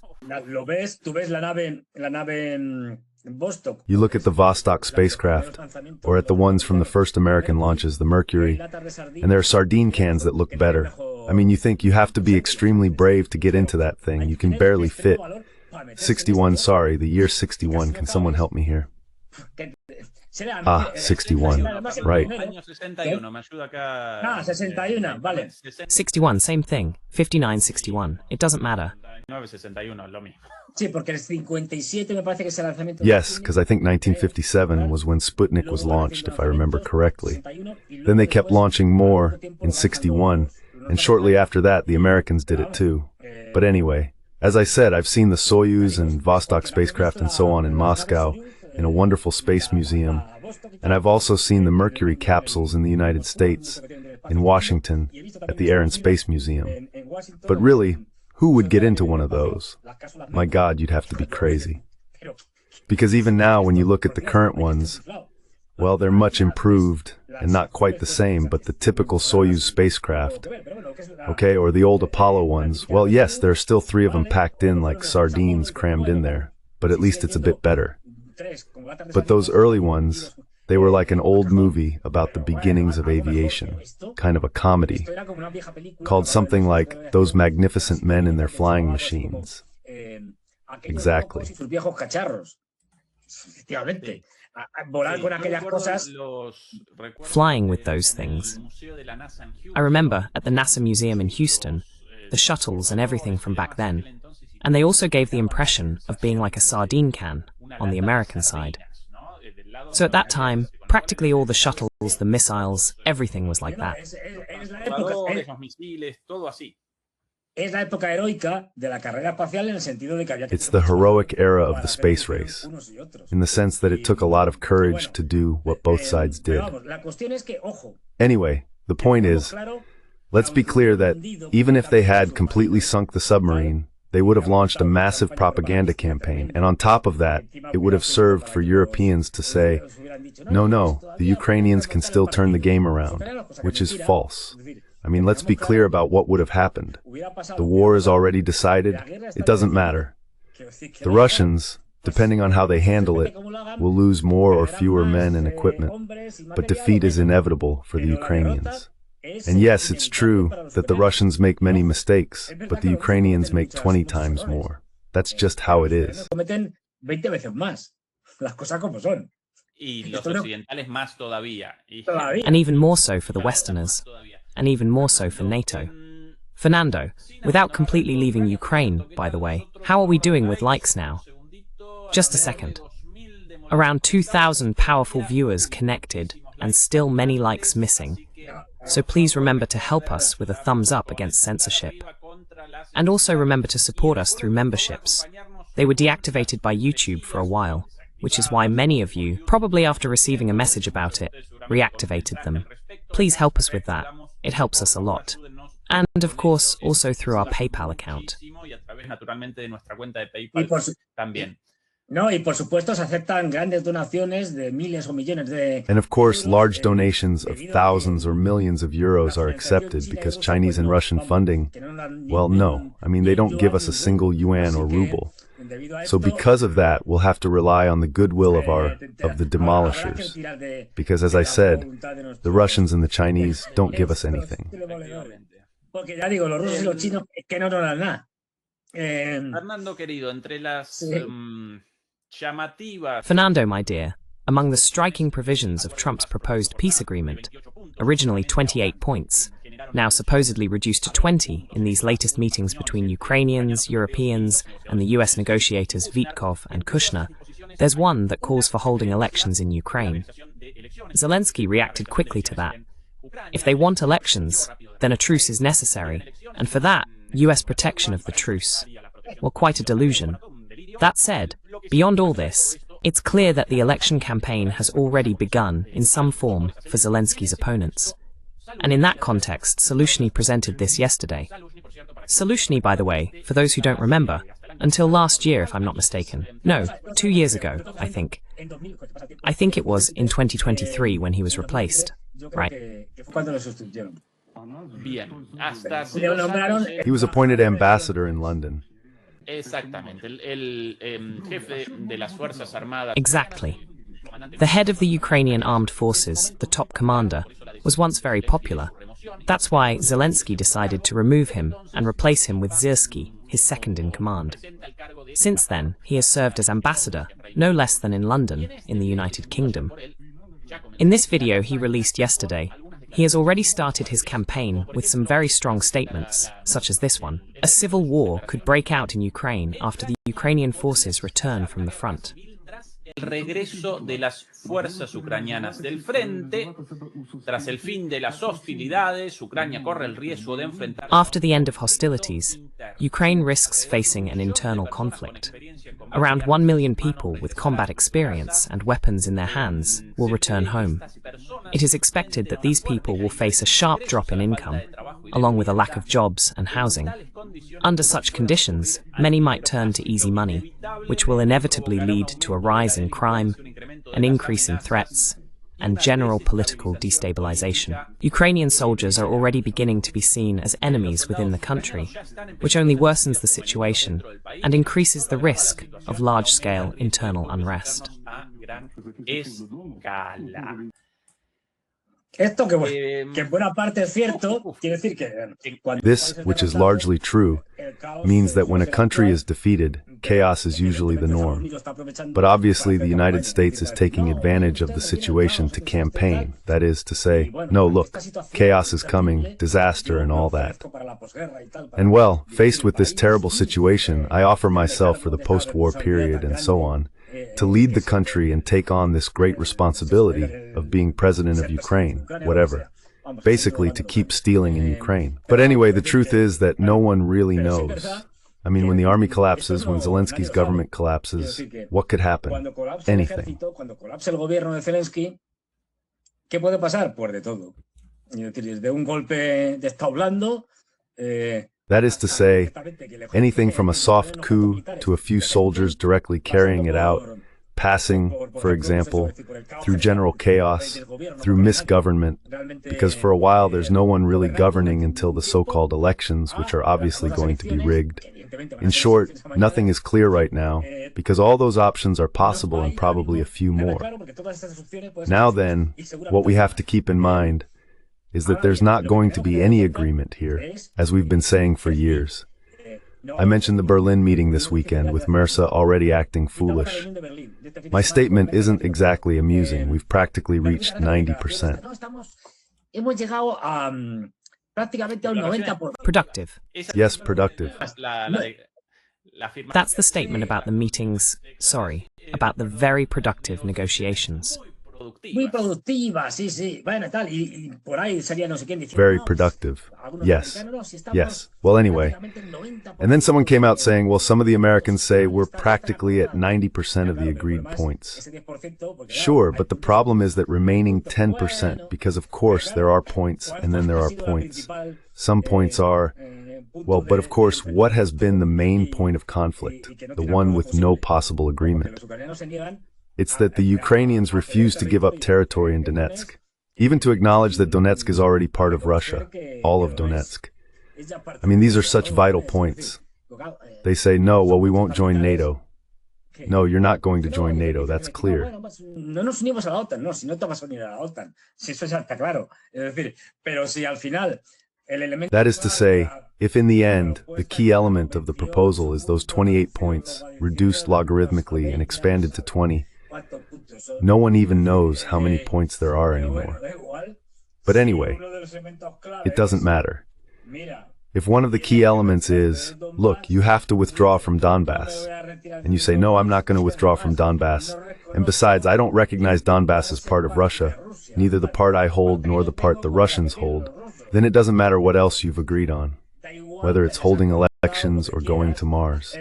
You look at the Vostok spacecraft, or at the ones from the first American launches, the Mercury, and there are sardine cans that look better. I mean, you think you have to be extremely brave to get into that thing. You can barely fit. 61, sorry, the year 61. Can someone help me here? Ah, 61, right. 61, same thing. 59, 61. It doesn't matter. Yes, because I think 1957 was when Sputnik was launched, if I remember correctly. Then they kept launching more in 61, and shortly after that, the Americans did it too. But anyway, as I said, I've seen the Soyuz and Vostok spacecraft and so on in Moscow, in a wonderful space museum, and I've also seen the Mercury capsules in the United States, in Washington, at the Air and Space Museum. But really, who would get into one of those? My God, you'd have to be crazy. Because even now, when you look at the current ones, well, they're much improved, and not quite the same, but the typical Soyuz spacecraft, okay, or the old Apollo ones, well, yes, there are still 3 of them packed in like sardines crammed in there, but at least it's a bit better. But those early ones, they were like an old movie about the beginnings of aviation, kind of a comedy, called something like Those Magnificent Men in Their Flying Machines. Exactly. Flying with those things. I remember at the NASA Museum in Houston, the shuttles and everything from back then, and they also gave the impression of being like a sardine can on the American side. So at that time, practically all the shuttles, the missiles, everything was like that. Es la época heroica de la carrera espacial en el sentido de que había que... It's the heroic era of the space race, in the sense that it took a lot of courage to do what both sides did. Anyway, the point is, let's be clear that even if they had completely sunk the submarine, they would have launched a massive propaganda campaign, and on top of that, it would have served for Europeans to say, no, the Ukrainians can still turn the game around, which is false. I mean, let's be clear about what would have happened. The war is already decided. It doesn't matter. The Russians, depending on how they handle it, will lose more or fewer men and equipment, but defeat is inevitable for the Ukrainians. And yes, it's true that the Russians make many mistakes, but the Ukrainians make 20 times more. That's just how it is. And even more so for the Westerners, and even more so for NATO. Fernando, without completely leaving Ukraine, by the way, how are we doing with likes now? Just a second. Around 2,000 powerful viewers connected, and still many likes missing. So please remember to help us with a thumbs up against censorship. And also remember to support us through memberships. They were deactivated by YouTube for a while, which is why many of you, probably after receiving a message about it, reactivated them. Please help us with that. It helps us a lot. And of course, also through our PayPal account. And of course, large donations of thousands or millions of euros are accepted because Chinese and Russian funding, well, no. I mean, they don't give us a single yuan or ruble. So because of that, we'll have to rely on the goodwill of the demolishers. Because as I said, the Russians and the Chinese don't give us anything. Fernando, my dear, among the striking provisions of Trump's proposed peace agreement, originally 28 points, now supposedly reduced to 20 in these latest meetings between Ukrainians, Europeans, and the US negotiators Vitkov and Kushner, there's one that calls for holding elections in Ukraine. Zelensky reacted quickly to that. If they want elections, then a truce is necessary, and for that, US protection of the truce. Well, quite a delusion. That said, beyond all this, it's clear that the election campaign has already begun in some form for Zelensky's opponents. And in that context, Solushny presented this yesterday. Solushny, by the way, for those who don't remember, until last year, if I'm not mistaken. No, 2 years ago, I think. I think it was in 2023 when he was replaced, right? He was appointed ambassador in London. Exactly. The head of the Ukrainian armed forces, the top commander, was once very popular. That's why Zelensky decided to remove him and replace him with Zirsky, his second in command. Since then, he has served as ambassador, no less than in London, in the United Kingdom. In this video he released yesterday, he has already started his campaign with some very strong statements, such as this one. A civil war could break out in Ukraine after the Ukrainian forces return from the front. El regreso de las fuerzas ucranianas del frente. Tras el fin de las hostilidades, Ucrania corre el riesgo de enfrentar... After the end of hostilities, Ukraine risks facing an internal conflict. Around 1 million people with combat experience and weapons in their hands will return home. It is expected that these people will face a sharp drop in income, along with a lack of jobs and housing. Under such conditions, many might turn to easy money, which will inevitably lead to a rise in crime, an increase in threats, and general political destabilization. Ukrainian soldiers are already beginning to be seen as enemies within the country, which only worsens the situation and increases the risk of large-scale internal unrest. This, which is largely true, means that when a country is defeated, chaos is usually the norm. But obviously the United States is taking advantage of the situation to campaign, that is to say, no, look, chaos is coming, disaster and all that. And well, faced with this terrible situation, I offer myself for the post-war period and so on, to lead the country and take on this great responsibility of being president of Ukraine, whatever. basically to keep stealing in Ukraine. But anyway, the truth is that no one really knows. I mean, when the army collapses, when Zelensky's government collapses, what could happen? Anything. Cuando colapse el gobierno de Zelensky, ¿qué puede pasar? Pues de todo. Es decir, desde un golpe de estado blando. That is to say, anything from a soft coup to a few soldiers directly carrying it out, passing, for example, through general chaos, through misgovernment, because for a while there's no one really governing until the so-called elections, which are obviously going to be rigged. In short, nothing is clear right now, because all those options are possible and probably a few more. Now then, what we have to keep in mind is that there's not going to be any agreement here, as we've been saying for years. I mentioned the Berlin meeting this weekend with Mersa already acting foolish. My statement isn't exactly amusing. We've practically reached 90%. Productive. Yes, productive. That's the statement about the meetings, about the very productive negotiations. Muy productiva, sí, sí. Bueno, tal, y por ahí sería no sé quién diciendo. Very productive. Yes. Yes. Well, anyway. And then someone came out saying, well, some of the Americans say we're practically at 90% of the agreed points. Sure, but the problem is that remaining 10%, because of course there are points and then there are points. Some points are, well, but of course, what has been the main point of conflict? The one with no possible agreement. It's that the Ukrainians refuse to give up territory in Donetsk, even to acknowledge that Donetsk is already part of Russia, all of Donetsk. I mean, these are such vital points. They say, no, well, we won't join NATO. No, you're not going to join NATO, that's clear. That is to say, if in the end, the key element of the proposal is those 28 points, reduced logarithmically and expanded to 20, no one even knows how many points there are anymore. But anyway, it doesn't matter. If one of the key elements is, look, you have to withdraw from Donbass, and you say, no, I'm not going to withdraw from Donbass, and besides, I don't recognize Donbass as part of Russia, neither the part I hold nor the part the Russians hold, then it doesn't matter what else you've agreed on, whether it's holding elections or going to Mars.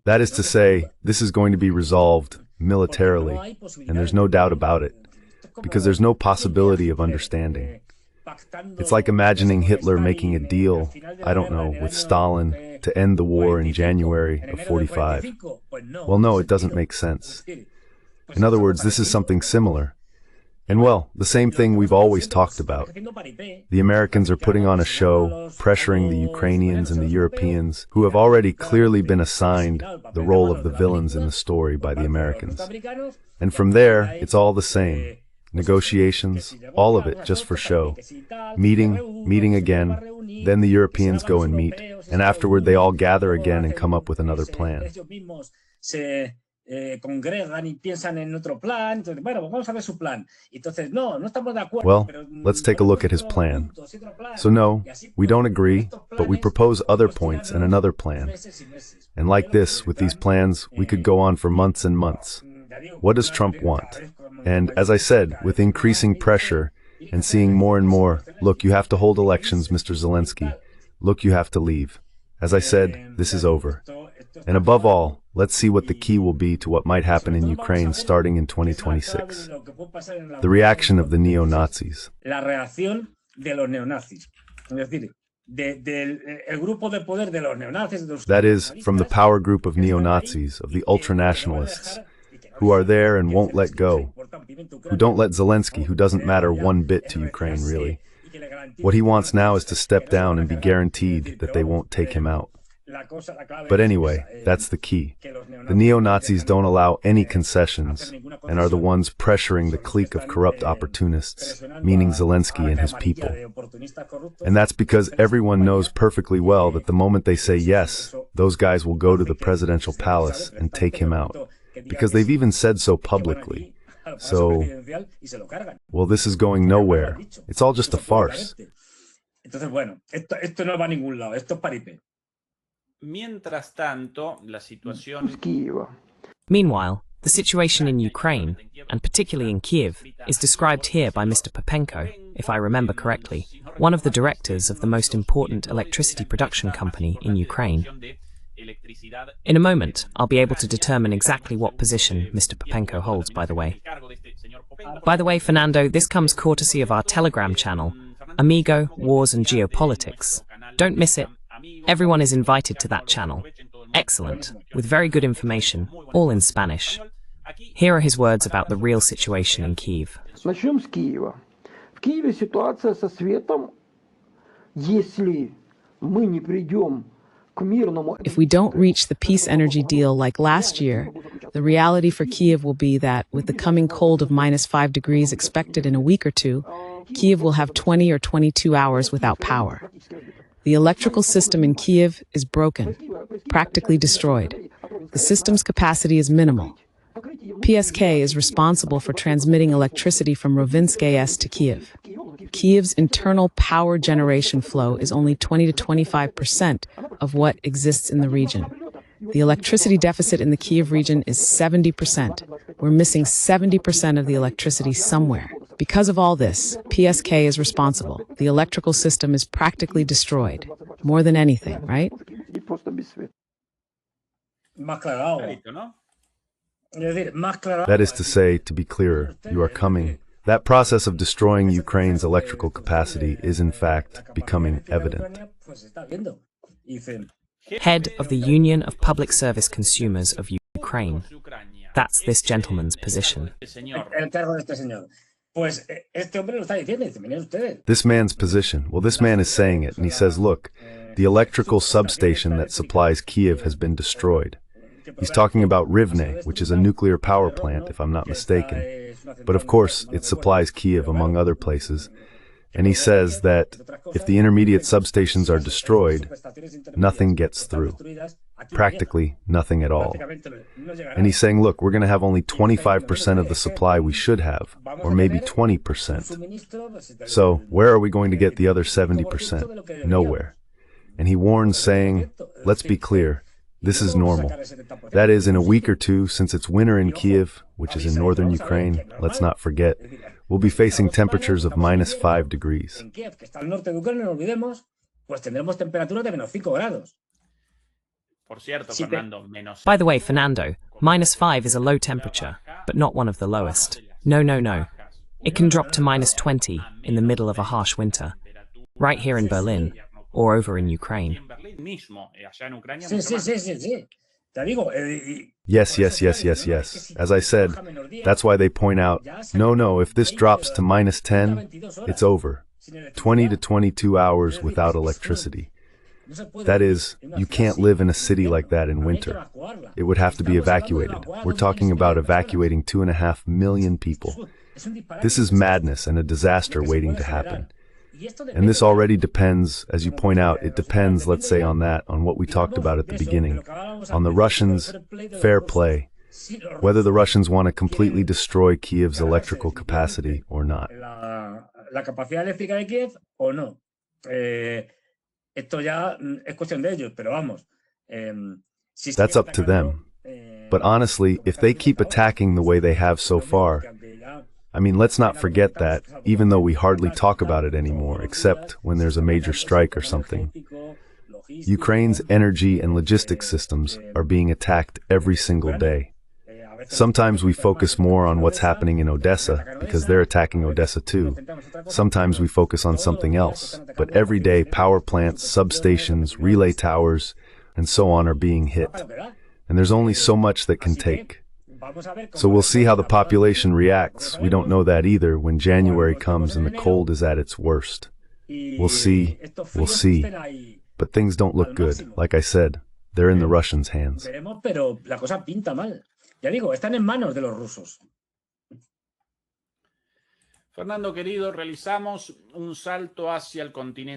That is to say, this is going to be resolved militarily, and there's no doubt about it, because there's no possibility of understanding. It's like imagining Hitler making a deal, I don't know, with Stalin to end the war in January of 45. Well, no, it doesn't make sense. In other words, this is something similar. And well, the same thing we've always talked about. The Americans are putting on a show, pressuring the Ukrainians and the Europeans, who have already clearly been assigned the role of the villains in the story by the Americans. And from there, it's all the same. Negotiations, all of it just for show. Meeting again, then the Europeans go and meet, and afterward they all gather again and come up with another plan. Well, let's take a look at his plan. So no, we don't agree, but we propose other points and another plan. And like this, with these plans, we could go on for months and months. What does Trump want? And as I said, with increasing pressure and seeing more and more, look, you have to hold elections, Mr. Zelensky. Look, you have to leave. As I said, this is over. And above all, let's see what the key will be to what might happen in Ukraine starting in 2026. The reaction of the neo-Nazis. That is, from the power group of neo-Nazis, of the ultranationalists, who are there and won't let go, who don't let Zelensky, who doesn't matter one bit to Ukraine, really. What he wants now is to step down and be guaranteed that they won't take him out. But anyway, that's the key. The neo-Nazis don't allow any concessions and are the ones pressuring the clique of corrupt opportunists, meaning Zelensky and his people. And that's because everyone knows perfectly well that the moment they say yes, those guys will go to the presidential palace and take him out. Because they've even said so publicly. So, well, this is going nowhere. It's all just a farce. Mientras tanto, la situación Meanwhile, the situation in Ukraine, and particularly in Kiev, is described here by Mr. Popenko, if I remember correctly, one of the directors of the most important electricity production company in Ukraine. In a moment, I'll be able to determine exactly what position Mr. Popenko holds, by the way. By the way, Fernando, this comes courtesy of our Telegram channel, Amigo, Wars and Geopolitics. Don't miss it. Everyone is invited to that channel. Excellent, with very good information, all in Spanish. Here are his words about the real situation in Kiev. Начнем с Киева. В Киеве ситуация со светом, если мы не придем к мирному... If we don't reach the peace energy deal like last year, the reality for Kiev will be that, with the coming cold of -5 degrees expected in a week or two, Kiev will have 20 or 22 hours without power. The electrical system in Kiev is broken, practically destroyed. The system's capacity is minimal. PSK is responsible for transmitting electricity from Rovinsk AS to Kiev. Kiev's internal power generation flow is only 20 to 25% of what exists in the region. The electricity deficit in the Kiev region is 70%. We're missing 70% of the electricity somewhere. Because of all this, PSK is responsible. The electrical system is practically destroyed. More than anything, right? That is to say, to be clearer, you are coming. That process of destroying Ukraine's electrical capacity is in fact becoming evident. Head of the Union of Public Service Consumers of Ukraine. That's this gentleman's position. This man's position, well, this man is saying it, and he says, look, the electrical substation that supplies Kiev has been destroyed. He's talking about Rivne, which is a nuclear power plant, if I'm not mistaken. But of course, it supplies Kiev, among other places. And he says that if the intermediate substations are destroyed, nothing gets through. Practically nothing at all. And he's saying, look, we're going to have only 25% of the supply we should have, or maybe 20%. So where are we going to get the other 70%? Nowhere. And he warns, saying, let's be clear, this is normal. That is, in a week or two, since it's winter in Kiev, which is in northern Ukraine, let's not forget, we'll be facing temperatures of -5 degrees. By the way, Fernando, -5 is a low temperature, but not one of the lowest. No, no, no. It can drop to -20 in the middle of a harsh winter, right here in Berlin, or over in Ukraine. Yes. As I said, that's why they point out, no, if this drops to -10, it's over. 20 to 22 hours without electricity. That is, you can't live in a city like that in winter. It would have to be evacuated. We're talking about evacuating 2.5 million people. This is madness and a disaster waiting to happen. And this already depends, as you point out, it depends, let's say, on what we talked about at the beginning, on the Russians, fair play, whether the Russians want to completely destroy Kiev's electrical capacity or not. That's up to them. But honestly, if they keep attacking the way they have so far, I mean, let's not forget that, even though we hardly talk about it anymore, except when there's a major strike or something, Ukraine's energy and logistics systems are being attacked every single day. Sometimes we focus more on what's happening in Odessa, because they're attacking Odessa too. Sometimes we focus on something else, but every day power plants, substations, relay towers, and so on are being hit. And there's only so much that can take. So we'll see how the population reacts. We don't know that either when January comes and the cold is at its worst. We'll see. But things don't look good. Like I said, they're in the Russians' hands.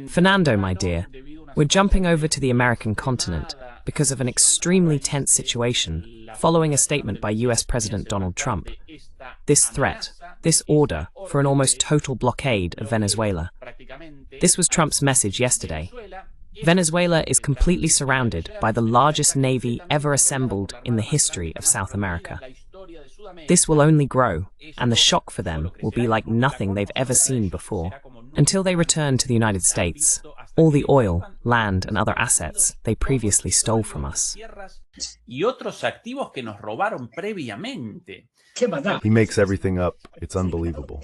Fernando, my dear, we're jumping over to the American continent because of an extremely tense situation following a statement by US President Donald Trump. This threat, this order for an almost total blockade of Venezuela. This was Trump's message yesterday. Venezuela is completely surrounded by the largest navy ever assembled in the history of South America. This will only grow, and the shock for them will be like nothing they've ever seen before. Until they return to the United States, all the oil, land, and other assets they previously stole from us. Y otros activos que nos robaron previamente. He makes everything up. It's unbelievable.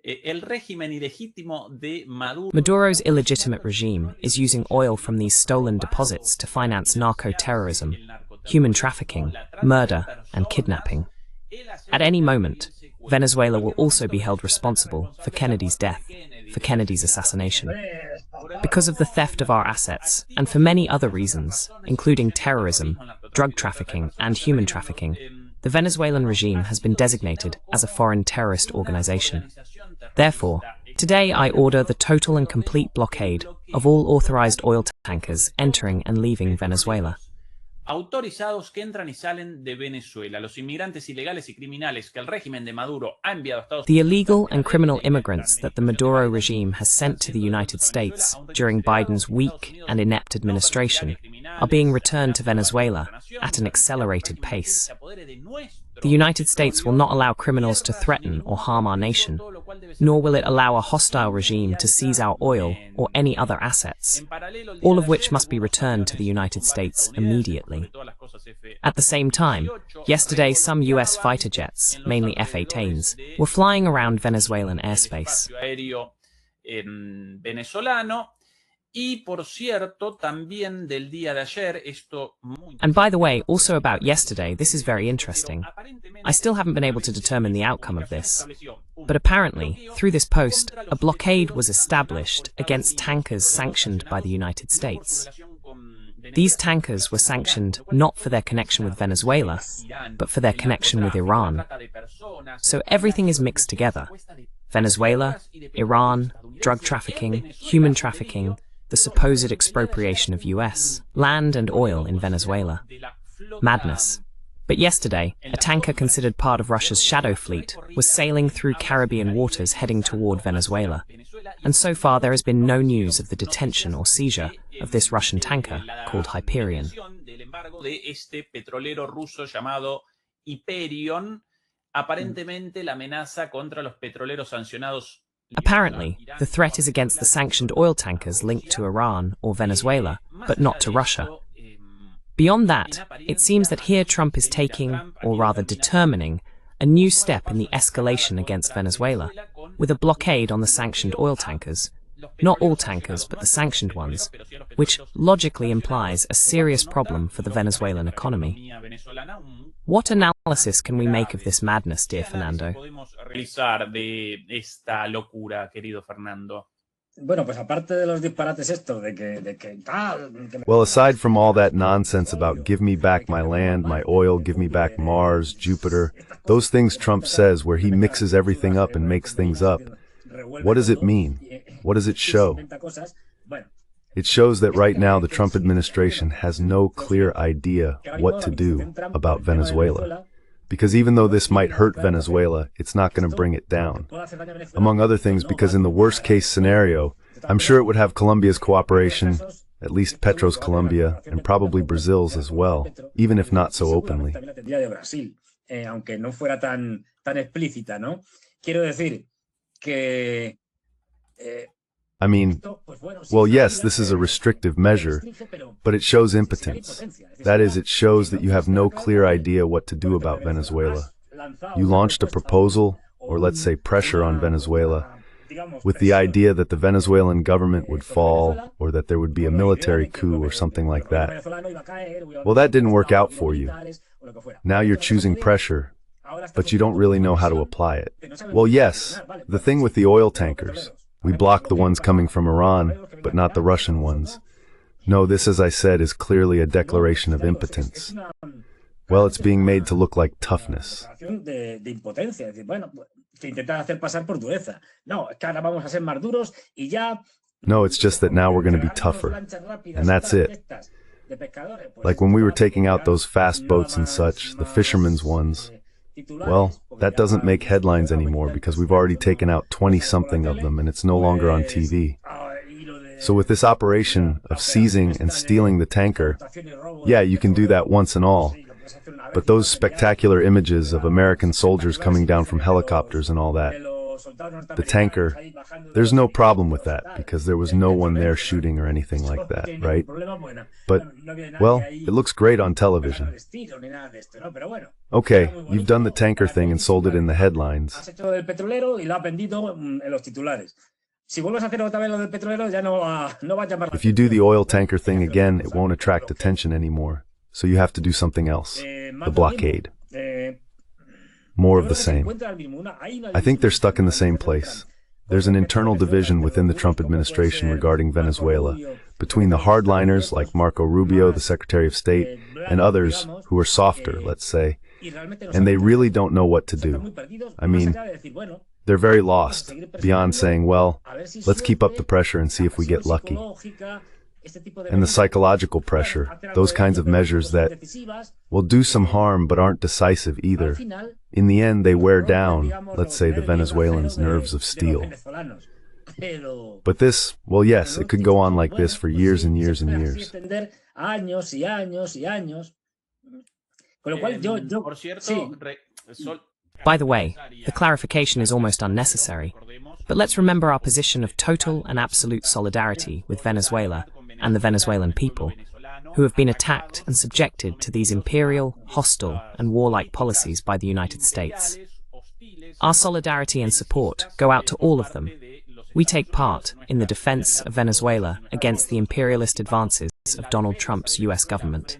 El régimen ilegítimo de Maduro. Maduro's illegitimate regime is using oil from these stolen deposits to finance narco-terrorism, human trafficking, murder, and kidnapping. At any moment, Venezuela will also be held responsible for Kennedy's death, for Kennedy's assassination. Because of the theft of our assets, and for many other reasons, including terrorism, drug trafficking, and human trafficking, the Venezuelan regime has been designated as a foreign terrorist organization. Therefore, today I order the total and complete blockade of all authorized oil tankers entering and leaving Venezuela. Autorizados que entran y salen de Venezuela, los inmigrantes ilegales y criminales que el régimen de Maduro ha enviado a Estados Unidos. The illegal and criminal immigrants that the Maduro regime has sent to the United States during Biden's weak and inept administration are being returned to Venezuela at an accelerated pace. The United States will not allow criminals to threaten or harm our nation, nor will it allow a hostile regime to seize our oil or any other assets, all of which must be returned to the United States immediately. At the same time, yesterday some US fighter jets, mainly F-18s, were flying around Venezuelan airspace. Y por cierto, también del día de ayer, And by the way, also about yesterday, this is very interesting. I still haven't been able to determine the outcome of this. But apparently, through this post, a blockade was established against tankers sanctioned by the United States. These tankers were sanctioned not for their connection with Venezuela, but for their connection with Iran. So everything is mixed together. Venezuela, Iran, drug trafficking, human trafficking, the supposed expropriation of US land and oil in Venezuela. Madness. But yesterday, a tanker considered part of Russia's shadow fleet was sailing through Caribbean waters heading toward Venezuela. And so far there has been no news of the detention or seizure of this Russian tanker called Hyperion. Aparentemente, la amenaza contra los petroleros sancionados. Apparently, the threat is against the sanctioned oil tankers linked to Iran or Venezuela, but not to Russia. Beyond that, it seems that here Trump is taking, or rather determining, a new step in the escalation against Venezuela, with a blockade on the sanctioned oil tankers, not all tankers but the sanctioned ones, which logically implies a serious problem for the Venezuelan economy. What analysis can we make of this madness, dear Fernando? Well, aside from all that nonsense about give me back my land, my oil, give me back Mars, Jupiter, those things Trump says where he mixes everything up and makes things up, what does it mean? What does it show? It shows that right now the Trump administration has no clear idea what to do about Venezuela. Because even though this might hurt Venezuela, it's not going to bring it down. Among other things, because in the worst case scenario, I'm sure it would have Colombia's cooperation, at least Petro's Colombia, and probably Brazil's as well, even if not so openly. I mean, well, yes, this is a restrictive measure, but it shows impotence. That is, it shows that you have no clear idea what to do about Venezuela. You launched a proposal, or let's say pressure on Venezuela, with the idea that the Venezuelan government would fall, or that there would be a military coup or something like that. Well, that didn't work out for you. Now you're choosing pressure, but you don't really know how to apply it. Well, yes, the thing with the oil tankers. We block the ones coming from Iran, but not the Russian ones. No, this, as I said, is clearly a declaration of impotence. Well, it's being made to look like toughness. No, it's just that now we're going to be tougher, and that's it. Like when we were taking out those fast boats and such, the fishermen's ones. Well, that doesn't make headlines anymore because we've already taken out 20-something of them and it's no longer on TV. So with this operation of seizing and stealing the tanker, yeah, you can do that once and all. But those spectacular images of American soldiers coming down from helicopters and all that, the tanker, there's no problem with that because there was no one there shooting or anything like that, right? But, well, it looks great on television. Okay, you've done the tanker thing and sold it in the headlines. If you do the oil tanker thing again, it won't attract attention anymore. So you have to do something else. The blockade. More of the same. I think they're stuck in the same place. There's an internal division within the Trump administration regarding Venezuela, between the hardliners like Marco Rubio, the Secretary of State, and others who are softer, let's say, and they really don't know what to do. I mean, they're very lost, beyond saying, well, let's keep up the pressure and see if we get lucky. And the psychological pressure, those kinds of measures that will do some harm but aren't decisive either. In the end, they wear down, let's say, the Venezuelans' nerves of steel. But this, well, yes, it could go on like this for years and years and years. By the way, the clarification is almost unnecessary, but let's remember our position of total and absolute solidarity with Venezuela and the Venezuelan people, who have been attacked and subjected to these imperial, hostile, and warlike policies by the United States. Our solidarity and support go out to all of them. We take part in the defense of Venezuela against the imperialist advances of Donald Trump's US government.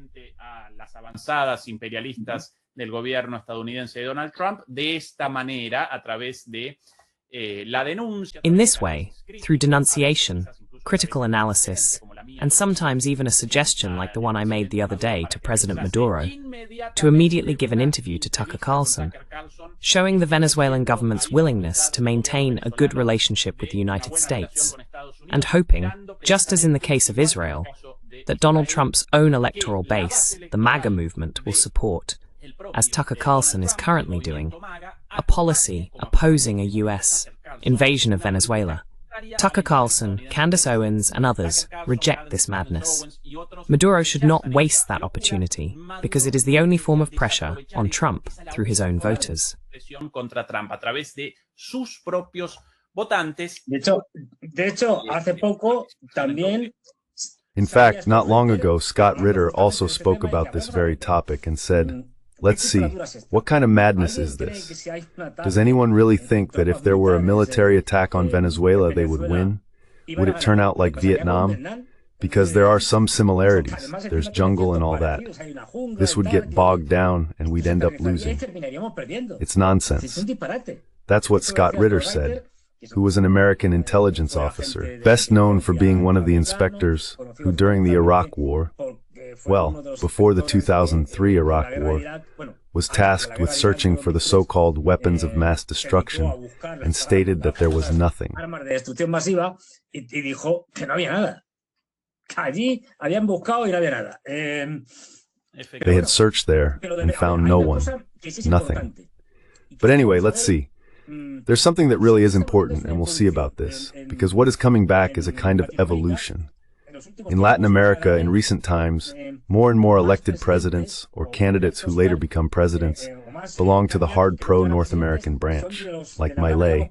Del gobierno estadounidense de Donald Trump de esta manera a través de la denuncia. In this way, through denunciation, critical analysis, and sometimes even a suggestion like the one I made the other day to President Maduro, to immediately give an interview to Tucker Carlson, showing the Venezuelan government's willingness to maintain a good relationship with the United States, and hoping, just as in the case of Israel, that Donald Trump's own electoral base, the MAGA movement, will support, as Tucker Carlson is currently doing, a policy opposing a US invasion of Venezuela. Tucker Carlson, Candace Owens, and others reject this madness. Maduro should not waste that opportunity, because it is the only form of pressure on Trump through his own voters. In fact, not long ago, Scott Ritter also spoke about this very topic and said, let's see, what kind of madness is this? Does anyone really think that if there were a military attack on Venezuela, they would win? Would it turn out like Vietnam? Because there are some similarities. There's jungle and all that. This would get bogged down and we'd end up losing. It's nonsense. That's what Scott Ritter said, who was an American intelligence officer, best known for being one of the inspectors who, during the Iraq War, well, before the 2003 Iraq War, was tasked with searching for the so-called weapons of mass destruction and stated that there was nothing. They had searched there and found no one, nothing. But anyway, let's see. There's something that really is important, and we'll see about this, because what is coming back is a kind of evolution. In Latin America, in recent times, more and more elected presidents, or candidates who later become presidents, belong to the hard pro-North American branch, like Milei.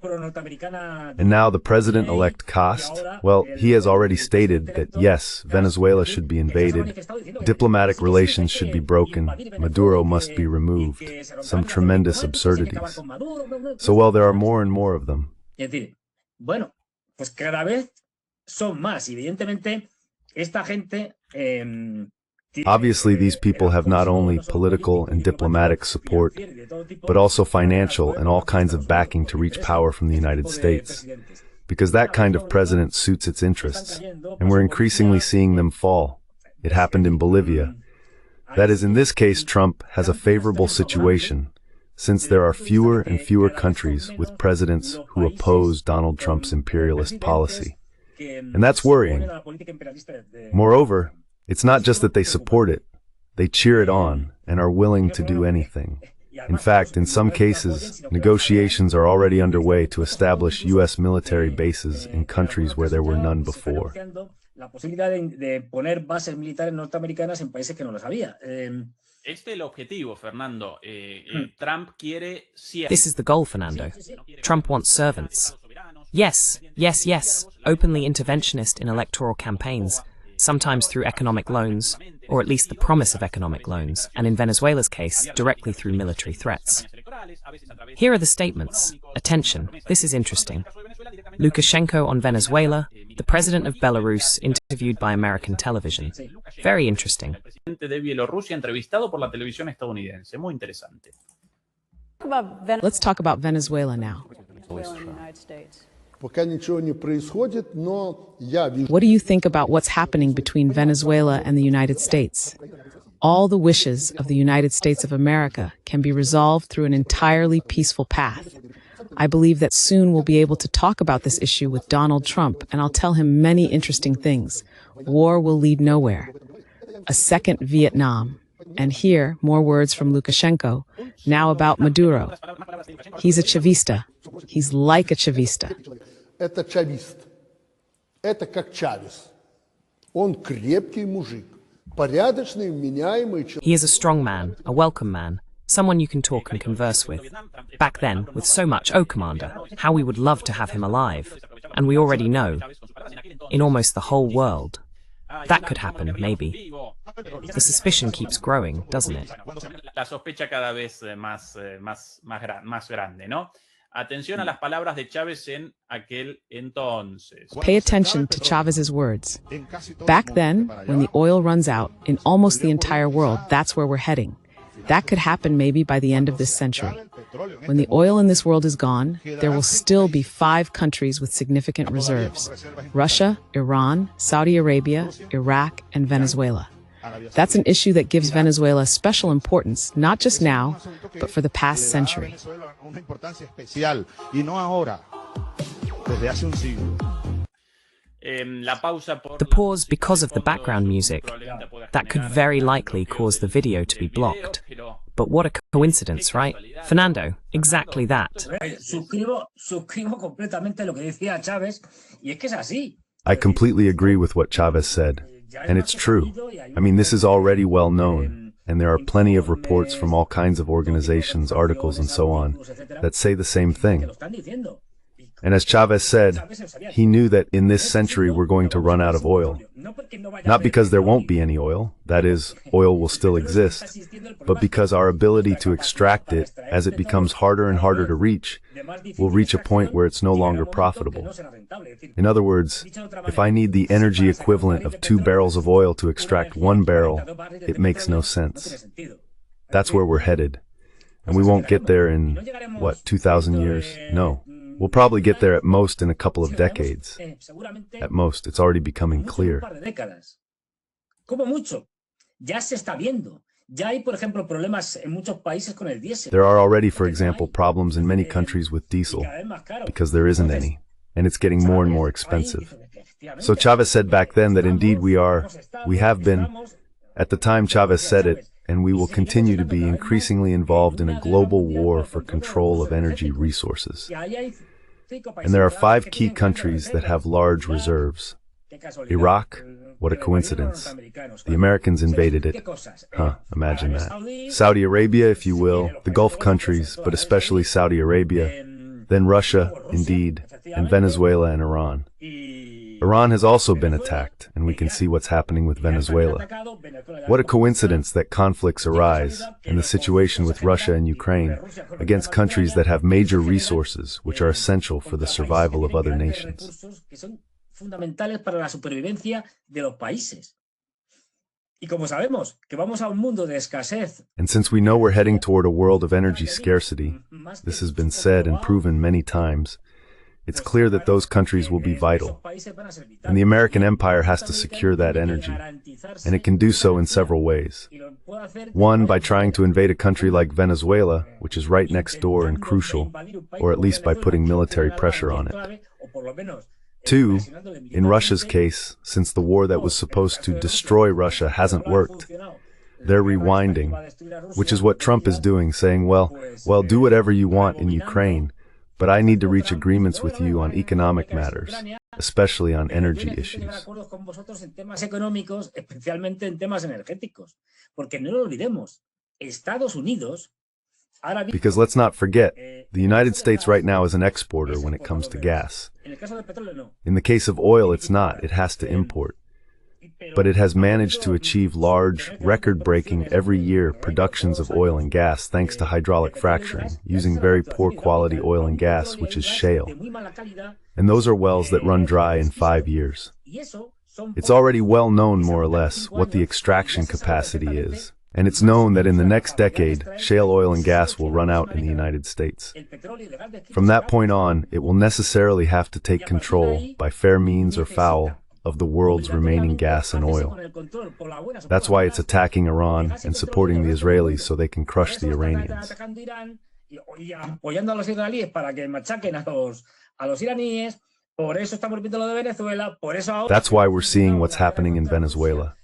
And now the president-elect Cast, well, he has already stated that yes, Venezuela should be invaded, diplomatic relations should be broken, Maduro must be removed, some tremendous absurdities. So, well, there are more and more of them. Obviously, these people have not only political and diplomatic support, but also financial and all kinds of backing to reach power from the United States, because that kind of president suits its interests, and we're increasingly seeing them fall. It happened in Bolivia. That is, in this case, Trump has a favorable situation, since there are fewer and fewer countries with presidents who oppose Donald Trump's imperialist policy. And that's worrying. Moreover, it's not just that they support it, they cheer it on and are willing to do anything. In fact, in some cases, negotiations are already underway to establish U.S. military bases in countries where there were none before. La posibilidad de poner bases militares norteamericanas en países que no las había. Este es el objetivo, Fernando. Trump quiere siempre. This is the goal, Fernando. Trump wants servants. Yes, yes, yes, openly interventionist in electoral campaigns, sometimes through economic loans, or at least the promise of economic loans, and in Venezuela's case, directly through military threats. Here are the statements. Attention, this is interesting. Lukashenko on Venezuela, the president of Belarus interviewed by American television. Very interesting. El presidente de Bielorrusia entrevistado por la televisión estadounidense. Muy interesante. Let's talk about Venezuela now. What do you think about what's happening between Venezuela and the United States? All the wishes of the United States of America can be resolved through an entirely peaceful path. I believe that soon we'll be able to talk about this issue with Donald Trump, and I'll tell him many interesting things. War will lead nowhere. A second Vietnam. And here, more words from Lukashenko, now about Maduro. He's a Chavista. He's like a Chavista. Это чавист. Это как Чавес. Он крепкий мужик. Порядочный, вменяемый человек. He is a strong man, a welcome man, someone you can talk and converse with. Back then, with so much, oh, Commander, how we would love to have him alive. And we already know, in almost the whole world, that could happen, maybe. The suspicion keeps growing, doesn't it? La sospecha cada vez más grande, ¿no? Atención a las palabras de Chávez en aquel entonces. Pay attention to Chávez's words. Back then, when the oil runs out in almost the entire world, that's where we're heading. That could happen maybe by the end of this century. When the oil in this world is gone, there will still be 5 countries with significant reserves: Russia, Iran, Saudi Arabia, Iraq, and Venezuela. That's an issue that gives Venezuela special importance, not just now, but for the past century. The pause because of the background music. That could very likely cause the video to be blocked. But what a coincidence, right? Fernando, exactly that. Suscribo completamente lo que decía Chávez, y es que es así. I completely agree with what Chávez said. And it's true. I mean, this is already well known, and there are plenty of reports from all kinds of organizations, articles, and so on, that say the same thing. And as Chávez said, he knew that in this century we're going to run out of oil. Not because there won't be any oil, that is, oil will still exist, but because our ability to extract it, as it becomes harder and harder to reach, will reach a point where it's no longer profitable. In other words, if I need the energy equivalent of 2 barrels of oil to extract 1 barrel, it makes no sense. That's where we're headed. And we won't get there in, what, 2,000 years? No. We'll probably get there at most in a couple of decades. At most, it's already becoming clear. There are already, for example, problems in many countries with diesel, because there isn't any, and it's getting more and more expensive. So Chávez said back then that indeed we have been, at the time Chávez said it, and we will continue to be increasingly involved in a global war for control of energy resources. And there are 5 key countries that have large reserves. Iraq, what a coincidence. The Americans invaded it. Imagine that. Saudi Arabia, if you will, the Gulf countries, but especially Saudi Arabia, then Russia, indeed, and Venezuela and Iran. Iran has also been attacked, and we can see what's happening with Venezuela. What a coincidence that conflicts arise, and the situation with Russia and Ukraine, against countries that have major resources which are essential for the survival of other nations. And since we know we're heading toward a world of energy scarcity, this has been said and proven many times, it's clear that those countries will be vital. And the American empire has to secure that energy. And it can do so in several ways. 1, by trying to invade a country like Venezuela, which is right next door and crucial, or at least by putting military pressure on it. 2, in Russia's case, since the war that was supposed to destroy Russia hasn't worked, They're rewinding, which is what Trump is doing, saying, well, do whatever you want in Ukraine, but I need to reach agreements with you on economic matters, especially on energy issues. Because let's not forget, the United States right now is an exporter when it comes to gas. In the case of oil, it's not. It has to import. But it has managed to achieve large, record-breaking every year productions of oil and gas thanks to hydraulic fracturing, using very poor quality oil and gas, which is shale. And those are wells that run dry in 5 years. It's already well known, more or less, what the extraction capacity is. And it's known that in the next decade, shale oil and gas will run out in the United States. From that point on, it will necessarily have to take control, by fair means or foul, of the world's remaining gas and oil. That's why it's attacking Iran and supporting the Israelis so they can crush the Iranians. That's why we're seeing what's happening in Venezuela.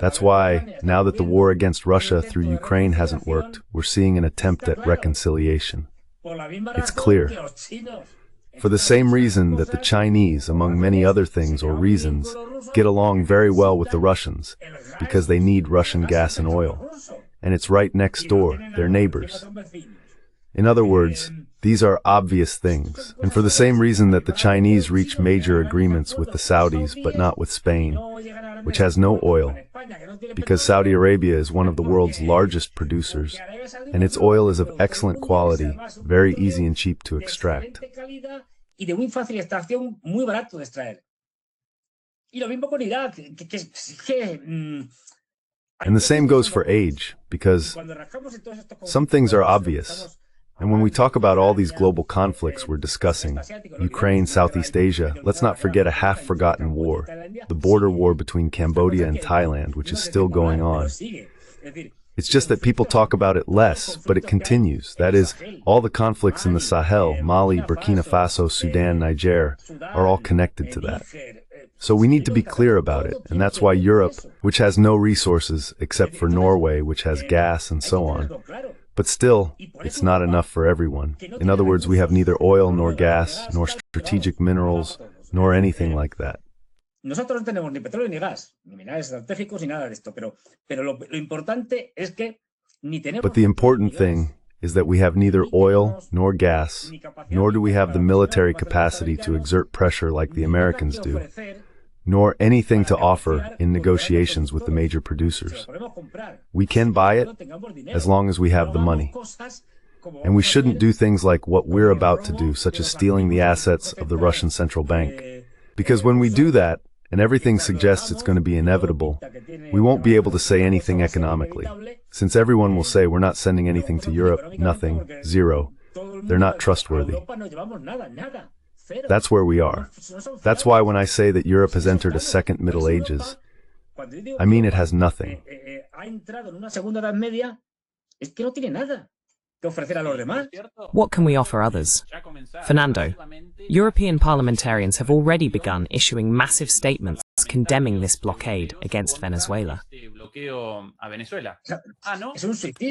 That's why, now that the war against Russia through Ukraine hasn't worked, we're seeing an attempt at reconciliation. It's clear. For the same reason that the Chinese, among many other things or reasons, get along very well with the Russians, because they need Russian gas and oil. And it's right next door, they're neighbors. In other words, these are obvious things. And for the same reason that the Chinese reach major agreements with the Saudis, but not with Spain, which has no oil, because Saudi Arabia is one of the world's largest producers, and its oil is of excellent quality, very easy and cheap to extract. And the same goes for age, because some things are obvious. And when we talk about all these global conflicts we're discussing, Ukraine, Southeast Asia, let's not forget a half-forgotten war, the border war between Cambodia and Thailand, which is still going on. It's just that people talk about it less, but it continues. That is, all the conflicts in the Sahel, Mali, Burkina Faso, Sudan, Niger, are all connected to that. So we need to be clear about it, and that's why Europe, which has no resources except for Norway, which has gas and so on, but still, it's not enough for everyone. In other words, we have neither oil nor gas, nor strategic minerals, nor anything like that. Nosotros no tenemos ni petróleo ni gas, ni minerales estratégicos ni nada de esto, pero lo importante es que ni tenemos. But the important thing is that we have neither oil nor gas, nor do we have the military capacity to exert pressure like the Americans do, nor anything to offer in negotiations with the major producers. We can buy it as long as we have the money. And we shouldn't do things like what we're about to do, such as stealing the assets of the Russian central bank. Because when we do that, and everything suggests it's going to be inevitable, we won't be able to say anything economically, since everyone will say we're not sending anything to Europe, nothing, zero. They're not trustworthy. That's where we are. That's why when I say that Europe has entered a second Middle Ages, I mean it has nothing. What can we offer others? Fernando, European parliamentarians have already begun issuing massive statements condemning this blockade against Venezuela.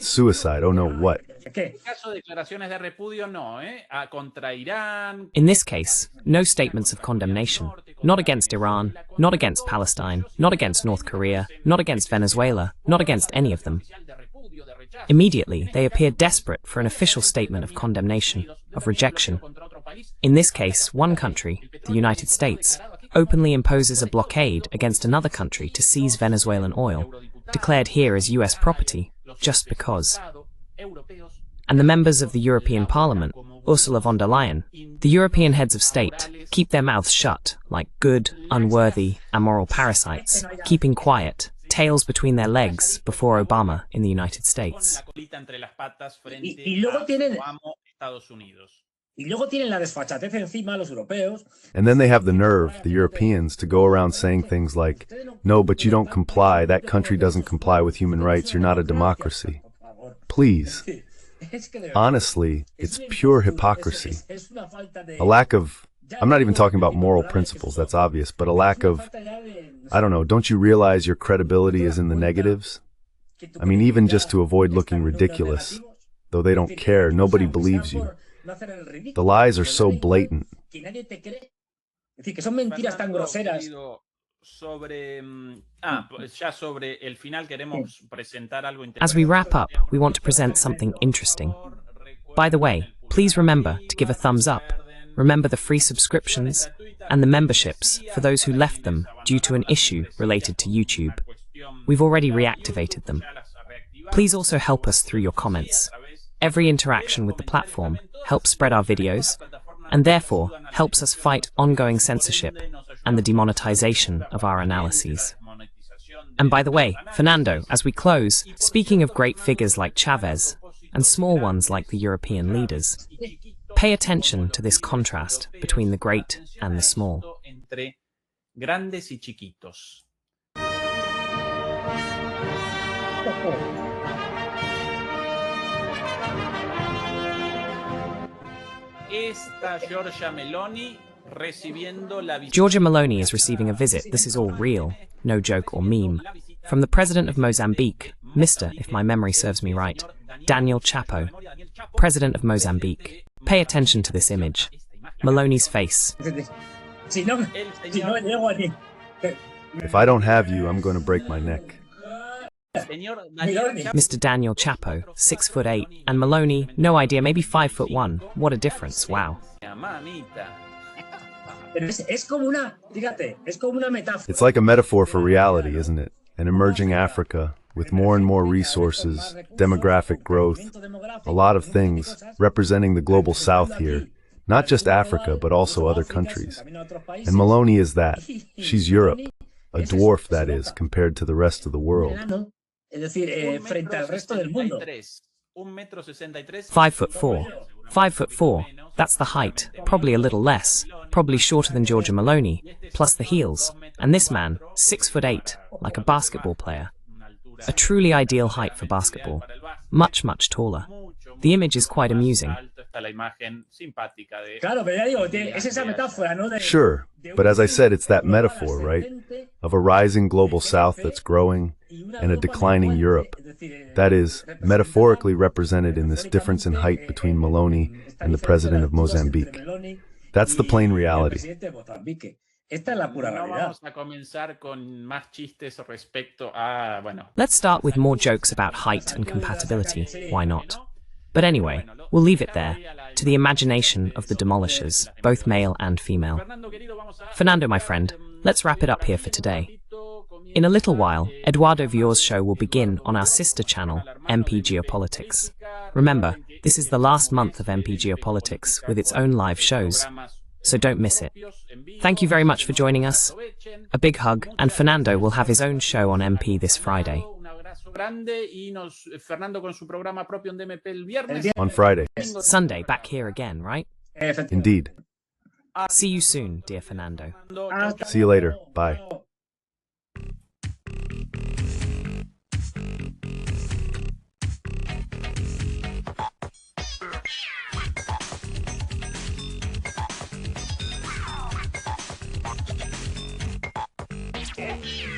Suicide, oh no, what? In this case, no statements of condemnation, not against Iran, not against Palestine, not against North Korea, not against Venezuela, not against any of them. Immediately, they appear desperate for an official statement of condemnation, of rejection. In this case, one country, the United States, openly imposes a blockade against another country to seize Venezuelan oil, declared here as US property, just because. And the members of the European Parliament, Ursula von der Leyen, the European heads of state, keep their mouths shut, like good, unworthy, amoral parasites, keeping quiet, tails between their legs before Obama in the United States. And then they have the nerve, the Europeans, to go around saying things like, no, but you don't comply, that country doesn't comply with human rights, you're not a democracy. Please. Honestly, it's pure hypocrisy. A lack of, I'm not even talking about moral principles, that's obvious, but a lack of, I don't know, don't you realize your credibility is in the negatives? I mean, even just to avoid looking ridiculous. Though they don't care, nobody believes you. The lies are so blatant. As we wrap up, we want to present something interesting. By the way, please remember to give a thumbs up. Remember the free subscriptions and the memberships for those who left them due to an issue related to YouTube. We've already reactivated them. Please also help us through your comments. Every interaction with the platform helps spread our videos and therefore helps us fight ongoing censorship and the demonetization of our analyses. And by the way, Fernando, as we close, speaking of great figures like Chavez and small ones like the European leaders, pay attention to this contrast between the great and the small. Giorgia Meloni is receiving a visit, this is all real, no joke or meme, from the president of Mozambique, Mr., if my memory serves me right, Daniel Chapo, president of Mozambique. Pay attention to this image. Meloni's face. If I don't have you, I'm going to break my neck. Mr. Daniel Chapo, 6'8", and Meloni, no idea, maybe 5'1". What a difference, wow. It's like a metaphor for reality, isn't it? An emerging Africa, with more and more resources, demographic growth, a lot of things, representing the global south here. Not just Africa, but also other countries. And Meloni is that. She's Europe. A dwarf, that is, compared to the rest of the world. 5'4". 5'4". That's the height, probably a little less, probably shorter than Giorgia Meloni, plus the heels. And this man, 6'8", like a basketball player. A truly ideal height for basketball. Much, much taller. The image is quite amusing. Sure, but as I said, it's that metaphor, right? Of a rising global south that's growing, and a declining Europe. That is, metaphorically represented in this difference in height between Meloni and the president of Mozambique. That's the plain reality. Let's start with more jokes about height and compatibility. Why not? But anyway, we'll leave it there, to the imagination of the demolishers, both male and female. Fernando, my friend, let's wrap it up here for today. In a little while, Eduardo Vior's show will begin on our sister channel, MP Geopolitics. Remember, this is the last month of MP Geopolitics with its own live shows, so don't miss it. Thank you very much for joining us. A big hug, and Fernando will have his own show on MP this Friday. On Friday. Sunday, back here again, right? Indeed. See you soon, dear Fernando. See you later. Bye. Yeah.